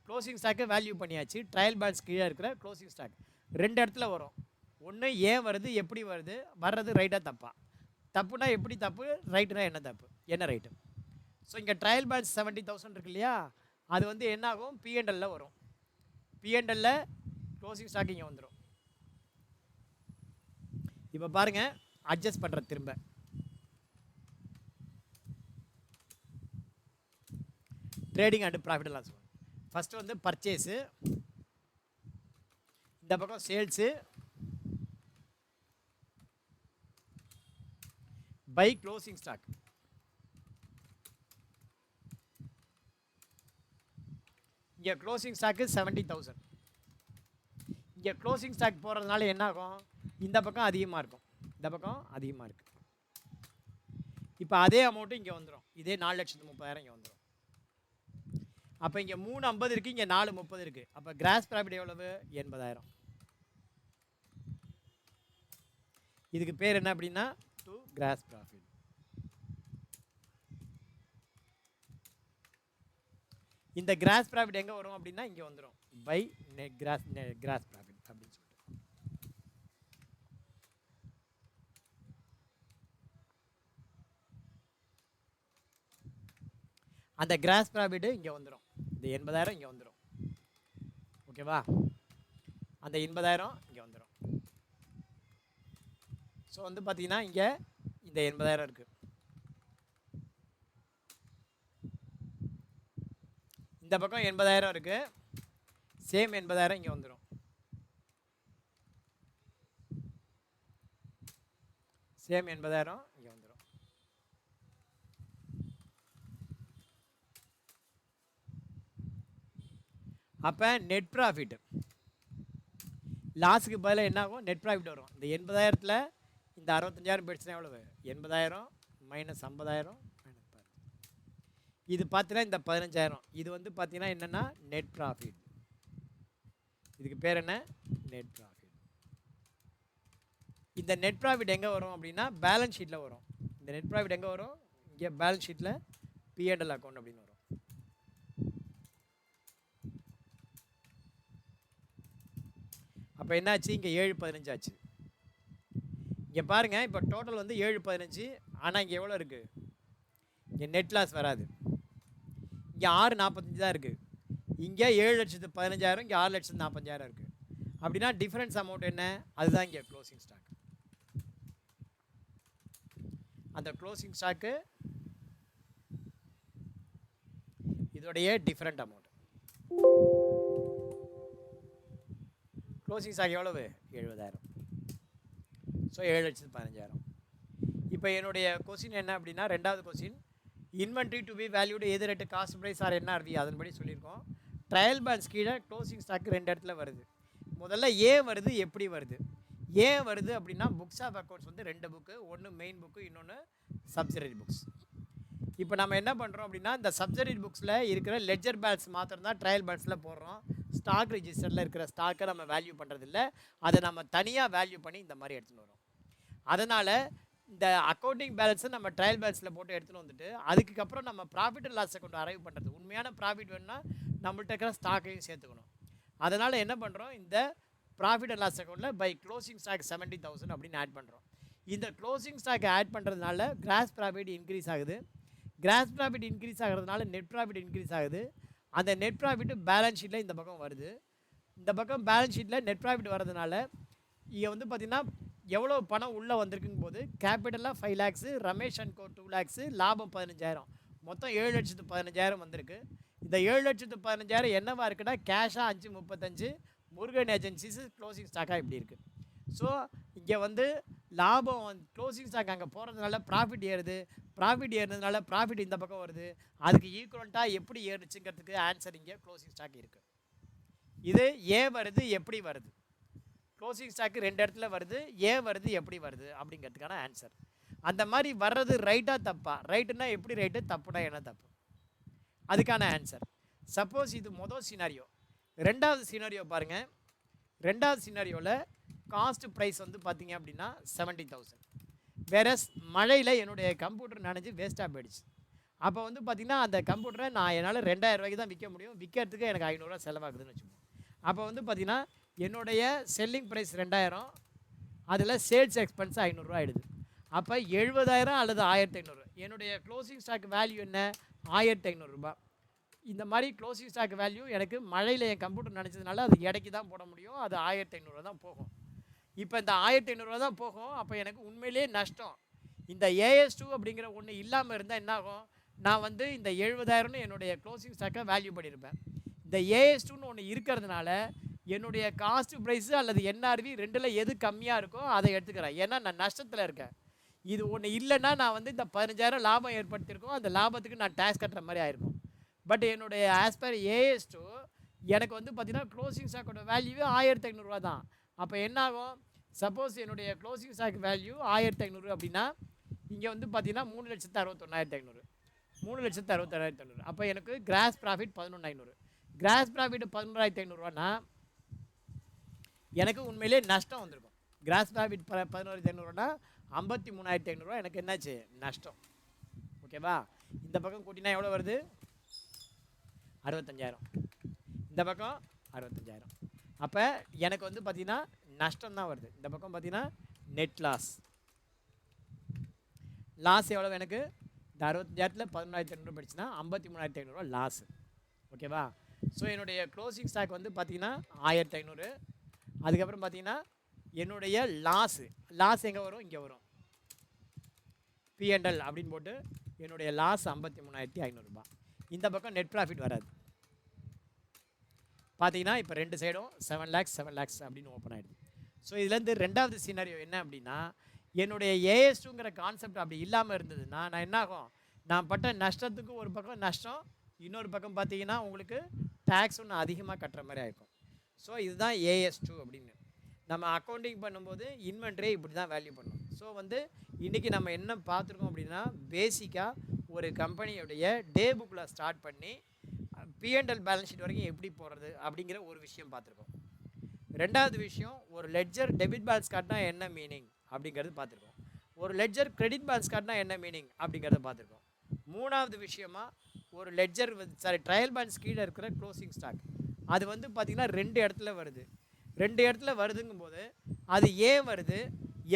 க்ளோசிங் ஸ்டாக்கை வேல்யூ பண்ணியாச்சு, ட்ரையல் பேலன்ஸ் கீழே இருக்கிற க்ளோசிங் ஸ்டாக் 2 இடத்துல வரும். ஒன்று ஏன் வருது, எப்படி வருது, வர்றது ரைட்டாக தப்பா, தப்புனா எப்படி தப்பு, ரைட்டுனா என்ன தப்பு, என்ன ரைட்டு. ஸோ இங்கே ட்ரையல் பேலன்ஸ் 70,000 இருக்கு இல்லையா, அது வந்து என்ன ஆகும், P&L வரும். P&L க்ளோசிங் ஸ்டாக் இங்கே வந்துடும். இப்போ பாருங்கள், அட்ஜஸ்ட் பண்ணுற திரும்ப trading and profit and loss. First வந்து பர்ச்சேஸு, இந்த பக்கம் சேல்ஸு, பை க்ளோசிங் ஸ்டாக். இங்கே க்ளோசிங் ஸ்டாக்கு 70,000. இங்கே க்ளோசிங் ஸ்டாக் போகிறதுனால என்ன ஆகும், இந்த பக்கம் அதிகமாக இருக்கும், இந்த பக்கம் அதிகமாக இருக்குது. இப்போ அதே அமௌண்ட்டு இங்கே வந்துடும், இதே 4,30,000 இங்கே வந்துடும். அப்போ இங்கே 350 இருக்குது, இங்கே 430 இருக்குது. அப்போ கிராஸ் ப்ராஃபிட் எவ்வளவு, 80,000. இதுக்கு பேர் என்ன அப்படின்னா டு கிராஸ் ப்ராஃபிட். இந்த கிராஸ் ப்ராஃபிட் எங்கே வரும் அப்படின்னா இங்கே வந்துடும், பை நெட் கிராஸ் ப்ராஃபிட் அப்படின்னு சொல்லிட்டு. அந்த கிராஸ் ப்ராஃபிட் இங்கே வந்துடும், இந்த 80,000 இங்கே வந்துடும். ஓகேவா, அந்த 80,000 இங்கே வந்துடும். ஸோ வந்து பார்த்தீங்கன்னா இங்கே இந்த 80,000 இருக்குது. இந்த பக்கம் 80,000 இருக்குது, சேம் 80,000 இங்கே வந்துடும். சேம் 80,000 இங்கே வந்துடும். அப்போ நெட் ப்ராஃபிட் லாஸுக்கு பதிலாக என்ன ஆகும், நெட் ப்ராஃபிட் வரும். இந்த 80,000த்தில் இந்த 65,000 போயிடுச்சுன்னா எவ்வளவு, 80,000 மைனஸ் 50,000 மைனஸ் 10. இது பார்த்தீங்கன்னா இந்த 15,000, இது வந்து பார்த்தீங்கன்னா என்னென்னா நெட் ப்ராஃபிட். இதுக்கு பேர் என்ன, நெட் ப்ராஃபிட். இந்த நெட் ப்ராஃபிட் எங்கே வரும் அப்படின்னா பேலன்ஸ் ஷீட்டில் வரும். இந்த நெட் ப்ராஃபிட் எங்கே வரும், இங்கே பேலன்ஸ் ஷீட்டில் P&L அக்கௌண்ட் அப்படின்னு வரும். அப்போ என்னாச்சு, இங்கே 715 ஆச்சு. இங்கே பாருங்கள், இப்போ டோட்டல் வந்து 715, ஆனால் இங்கே எவ்வளோ இருக்குது, இங்கே நெட் லாஸ் வராது. இங்கே 645 தான் இருக்குது. இங்கே 7,15,000, இங்கே 6,45,000 இருக்குது. அப்படின்னா டிஃப்ரென்ஸ் அமௌண்ட் என்ன, அதுதான் இங்கே க்ளோசிங் ஸ்டாக். அந்த க்ளோசிங் ஸ்டாக்கு இதோடைய டிஃப்ரெண்ட் அமௌண்ட். க்ளோசிங் ஸ்டாக் எவ்வளவு, 70,000. ஸோ 7,15,000. இப்போ என்னுடைய கொஸ்டின் என்ன அப்படின்னா, ரெண்டாவது question, inventory to be valued either at cost price or NRV, அதன்படி சொல்லியிருக்கோம். ட்ரையல் பேலன்ஸ் கீழே க்ளோசிங் ஸ்டாக்கு 2 இடத்துல வருது. முதல்ல ஏன் வருது, எப்படி வருது. ஏன் வருது அப்படின்னா புக்ஸ் ஆஃப் அக்கௌண்ட்ஸ் வந்து 2 புக்கு, ஒன்று மெயின் புக்கு, இன்னொன்று சப்சிடரி புக்ஸ். இப்போ நம்ம என்ன பண்ணுறோம் அப்படின்னா, இந்த சப்சிடரி புக்ஸில் இருக்கிற லெட்ஜர் பேலன்ஸ் மாத்திரம் தான் ட்ரையல் பேலன்ஸில் போடுறோம். ஸ்டாக் ரிஜிஸ்டரில் இருக்கிற ஸ்டாக்கை நம்ம வேல்யூ பண்ணுறதில்ல, அதை நம்ம தனியாக வேல்யூ பண்ணி இந்த மாதிரி எடுத்துகிட்டு வரோம். அதனால் இந்த அக்கௌண்டிங் பேலன்ஸை நம்ம ட்ரையல் பேலன்ஸில் போட்டு எடுத்துகிட்டு வந்துட்டு அதுக்கப்புறம் நம்ம ப்ராஃபிட் அண்ட் லாஸை கொண்டு அரைவ் பண்ணுறது. உண்மையான ப்ராஃபிட் வேணும்னா நம்மள்ட்ட இருக்கிற ஸ்டாக்கையும் சேர்த்துக்கணும். அதனால் என்ன பண்ணுறோம், இந்த ப்ராஃபிட் அண்ட் லாஸ் அக்கௌண்ட்டில் பை க்ளோசிங் ஸ்டாக் 70,000 அப்படின்னு ஆட் பண்ணுறோம். இந்த க்ளோசிங் ஸ்டாக் ஆட் பண்ணுறதுனால கிராஸ் ப்ராஃபிட் இன்க்ரீஸ் ஆகுது. கிராஸ் ப்ராஃபிட் இன்க்ரீஸ் ஆகிறதுனால நெட் ப்ராஃபிட் இன்க்ரீஸ் ஆகுது. அந்த நெட் ப்ராஃபிட்டு பேலன்ஸ் ஷீட்டில் இந்த பக்கம் வருது. இந்த பக்கம் பேலன்ஸ் ஷீட்டில் நெட் ப்ராஃபிட் வரதுனால இங்கே வந்து பார்த்திங்கன்னா எவ்வளோ பணம் உள்ளே வந்திருக்குங்க போது கேபிட்டலாக 5 lakhs, Ramesh and co 2 lakhs, லாபம் 15,000, மொத்தம் 7,15,000 வந்திருக்கு. இந்த 7,15,000 என்னவா இருக்குன்னா கேஷாக 535, முருகன் ஏஜென்சிஸ் க்ளோசிங் ஸ்டாக்காக இப்படி இருக்குது. ஸோ இங்கே வந்து லாபம் க்ளோசிங் ஸ்டாக் அங்கே போகிறதுனால ப்ராஃபிட் ஏறுது. ப்ராஃபிட் ஏறுறதுனால ப்ராஃபிட் இந்த பக்கம் வருது. அதுக்கு ஈக்குவலண்ட்டாக எப்படி ஏறுச்சுங்கிறதுக்கு ஆன்சர் இங்கே க்ளோசிங் ஸ்டாக் இருக்குது. இது ஏன் வருது, எப்படி வருது, க்ளோசிங் ஸ்டாக்கு 2 இடத்துல வருது, ஏன் வருது, எப்படி வருது அப்படிங்கிறதுக்கான ஆன்சர். அந்த மாதிரி வர்றது ரைட்டாக தப்பா, ரைட்டுன்னா எப்படி ரைட்டு, தப்புனா என்ன தப்பு, அதுக்கான ஆன்சர். சப்போஸ் இது மொதல் சினாரியோ. ரெண்டாவது சினாரியோ பாருங்கள். ரெண்டாவது சினாரியோவில் காஸ்ட் ப்ரைஸ் வந்து பார்த்தீங்க அப்படின்னா 70,000. வேறஸ் மழையில் என்னுடைய கம்ப்யூட்டர் நனைஞ்சு வேஸ்ட்டாக போயிடுச்சு. அப்போ வந்து பார்த்திங்கன்னா அந்த கம்ப்யூட்டரை நான் என்னால் 2,000 ரூபாய்க்கு தான் விற்க முடியும். விற்கிறதுக்கு எனக்கு 500 ரூபா செலவாகுதுன்னு வச்சுப்போம். அப்போ வந்து பார்த்திங்கன்னா என்னுடைய செல்லிங் ப்ரைஸ் 2,000, அதில் சேல்ஸ் எக்ஸ்பென்ஸ் 500 ரூபா ஆகிடுது. அப்போ 70,000 அல்லது 1,500. என்னுடைய க்ளோசிங் ஸ்டாக் வேல்யூ என்ன? 1,500 ரூபா. இந்த மாதிரி க்ளோசிங் ஸ்டாக் வேல்யூ எனக்கு மழையில் என் கம்ப்யூட்டர் நினச்சதுனால அது இடைக்கு தான் போட முடியும். அது 1,500 ரூபா தான் போகும். இப்போ இந்த 1,500 ரூபா தான் போகும். அப்போ எனக்கு உண்மையிலே நஷ்டம். இந்த AS2 அப்படிங்கிற ஒன்று இல்லாமல் இருந்தால் என்னாகும்? நான் வந்து இந்த 70,000ன்னு என்னுடைய க்ளோசிங் ஸ்டாக்கை வேல்யூ பண்ணியிருப்பேன். இந்த AS2ன்னு ஒன்று இருக்கிறதுனால என்னுடைய காஸ்ட் ப்ரைஸு அல்லது NRV ரெண்டில் எது கம்மியாக இருக்கோ அதை எடுத்துக்கிறேன். ஏன்னா நான் நஷ்டத்தில் இருக்கேன். இது ஒன்று இல்லைன்னா நான் வந்து இந்த 15,000 லாபம் ஏற்படுத்தியிருக்கோம். அந்த லாபத்துக்கு நான் டேக்ஸ் கட்டுற மாதிரி ஆயிருக்கும். பட் என்னுடைய ஆஸ் பர் AS2 எனக்கு வந்து பார்த்திங்கன்னா க்ளோசிங் ஸ்டாக்கோட வேல்யூவே 1,500 ரூபா தான். அப்போ என்னாகும்? சப்போஸ் என்னுடைய க்ளோசிங் ஸ்டாக் வேல்யூ 1,500 அப்படின்னா இங்கே வந்து பார்த்திங்கன்னா 3,61,500, 3,61,500. அப்போ எனக்கு கிராஸ் ப்ராஃபிட் 11,500. கிராஸ் ப்ராஃபிட் 11,500 ரூபான்னா எனக்கு உண்மையிலே நஷ்டம் வந்திருக்கும். கிராஸ் ப்ராஃபிட் 11,500 ரூபான்னா 53,500 ரூபா எனக்கு என்னாச்சு? நஷ்டம். ஓகேவா? இந்த பக்கம் கூட்டினா எவ்வளோ வருது? 65,000. இந்த பக்கம் 65,000. அப்போ எனக்கு வந்து பார்த்திங்கன்னா நஷ்டம் தான் வருது. இந்த பக்கம் பார்த்திங்கன்னா நெட் லாஸ். லாஸ் எவ்வளோ எனக்கு? இந்த 65,000த்தில் 11,500 போயிடுச்சுன்னா 53,500 ரூபா லாஸு. ஓகேவா? ஸோ என்னுடைய க்ளோசிங் ஸ்டாக் வந்து பார்த்திங்கன்னா 1,500. அதுக்கப்புறம் பார்த்திங்கன்னா என்னுடைய லாஸ் எங்கே வரும்? இங்கே வரும். P&L அப்படின்னு போட்டு என்னுடைய லாஸ் 53,500 ரூபா. இந்த பக்கம் நெட் ப்ராஃபிட் வராது. பார்த்தீங்கன்னா இப்போ ரெண்டு சைடும் 7 lakhs அப்படின்னு ஓப்பன் ஆகிடுது. ஸோ இதுலேருந்து ரெண்டாவது சீனரியோ என்ன அப்படின்னா, என்னுடைய AS2ங்கிற கான்செப்ட் அப்படி இல்லாமல் இருந்ததுன்னா நான் என்னாகும்? நான் பட்ட நஷ்டத்துக்கு ஒரு பக்கம் நஷ்டம், இன்னொரு பக்கம் பார்த்தீங்கன்னா உங்களுக்கு டேக்ஸ் ஒன்று அதிகமாக கட்டுற மாதிரி ஆகிருக்கும். ஸோ இதுதான் AS2 அப்படின்னு. நம்ம அக்கௌண்டிங் பண்ணும்போது இன்வென்ட்ரியை இப்படி தான் வேல்யூ பண்ணணும். ஸோ வந்து இன்றைக்கி நம்ம என்ன பார்த்துருக்கோம் அப்படின்னா, பேசிக்காக ஒரு கம்பெனியோடைய டே புக்கில் ஸ்டார்ட் பண்ணி P&L பேலன்ஸ் ஷீட் வரைக்கும் எப்படி போகிறது அப்படிங்கிற ஒரு விஷயம் பார்த்துருக்கோம். ரெண்டாவது விஷயம், ஒரு லெட்ஜர் டெபிட் பேலன்ஸ் கார்ட்னா என்ன மீனிங் அப்படிங்கிறது பார்த்துருக்கோம். ஒரு லெட்ஜர் கிரெடிட் பேலன்ஸ் கார்ட்னா என்ன மீனிங் அப்படிங்கிறத பார்த்துருக்கோம். மூணாவது விஷயமா ஒரு லெட்ஜர் ட்ரையல் பேலன்ஸ் கீழே இருக்கிற க்ளோசிங் ஸ்டாக், அது வந்து பார்த்திங்கன்னா 2 இடத்துல வருது. 2 இடத்துல வருதுங்கும்போது அது ஏன் வருது,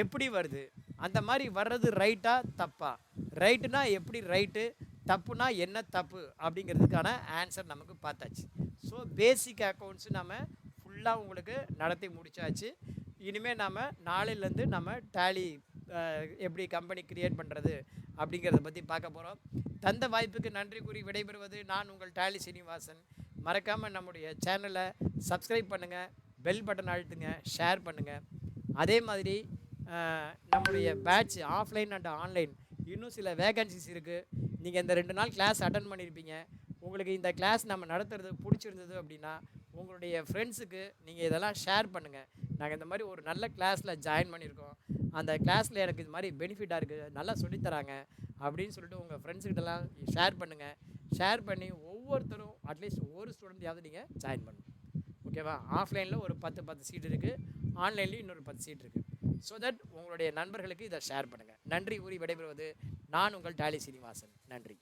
எப்படி வருது, அந்த மாதிரி வர்றது ரைட்டா தப்பா, ரைட்டுனா எப்படி ரைட்டு, தப்புனா என்ன தப்பு அப்படிங்கிறதுக்கான ஆன்சர் நமக்கு பார்த்தாச்சு. ஸோ பேசிக் அக்கௌண்ட்ஸு நம்ம ஃபுல்லாக உங்களுக்கு நடத்தி முடிச்சாச்சு. இனிமேல் நம்ம நாளையிலேருந்து நம்ம டேலி எப்படி கம்பெனி க்ரியேட் பண்ணுறது அப்படிங்கிறத பற்றி பார்க்க போகிறோம். தந்த வாய்ப்புக்கு நன்றி கூறி விடைபெறுவது நான் உங்கள் டேலி சீனிவாசன். மறக்காமல் நம்முடைய சேனலை சப்ஸ்கிரைப் பண்ணுங்கள், பெல் பட்டன் அழுத்துங்க, ஷேர் பண்ணுங்கள். அதே மாதிரி நம்முடைய பேட்ச் ஆஃப்லைன் அண்ட் ஆன்லைன் இன்னும் சில வேகன்சிஸ் இருக்குது. நீங்கள் இந்த 2 நாள் கிளாஸ் அட்டன் பண்ணியிருப்பீங்க. உங்களுக்கு இந்த கிளாஸ் நம்ம நடத்துறது பிடிச்சிருந்தது அப்படின்னா உங்களுடைய ஃப்ரெண்ட்ஸுக்கு நீங்கள் இதெல்லாம் ஷேர் பண்ணுங்கள். நாங்கள் இந்த மாதிரி ஒரு நல்ல கிளாஸில் ஜாயின் பண்ணியிருக்கோம், அந்த கிளாஸில் எனக்கு இது மாதிரி பெனிஃபிட்டாக இருக்குது, நல்லா சொல்லித்தராங்க அப்படின்னு சொல்லிட்டு உங்கள் ஃப்ரெண்ட்ஸுக்கிட்டலாம் ஷேர் பண்ணுங்கள். ஷேர் பண்ணி ஒவ்வொருத்தரும் அட்லீஸ்ட் ஒரு ஸ்டூடெண்ட்டையாவது நீங்கள் ஜாயின் பண்ணணும். ஓகேவா? ஆஃப்லைனில் ஒரு 10 சீட் இருக்குது, ஆன்லைன்லேயும் இன்னொரு 10 சீட் இருக்குது. ஸோ தட் உங்களுடைய நண்பர்களுக்கு இதை ஷேர் பண்ணுங்கள். நன்றி கூறி விடைபெறுவது நான் உங்கள் டேலி சீனிவாசன். நன்றி.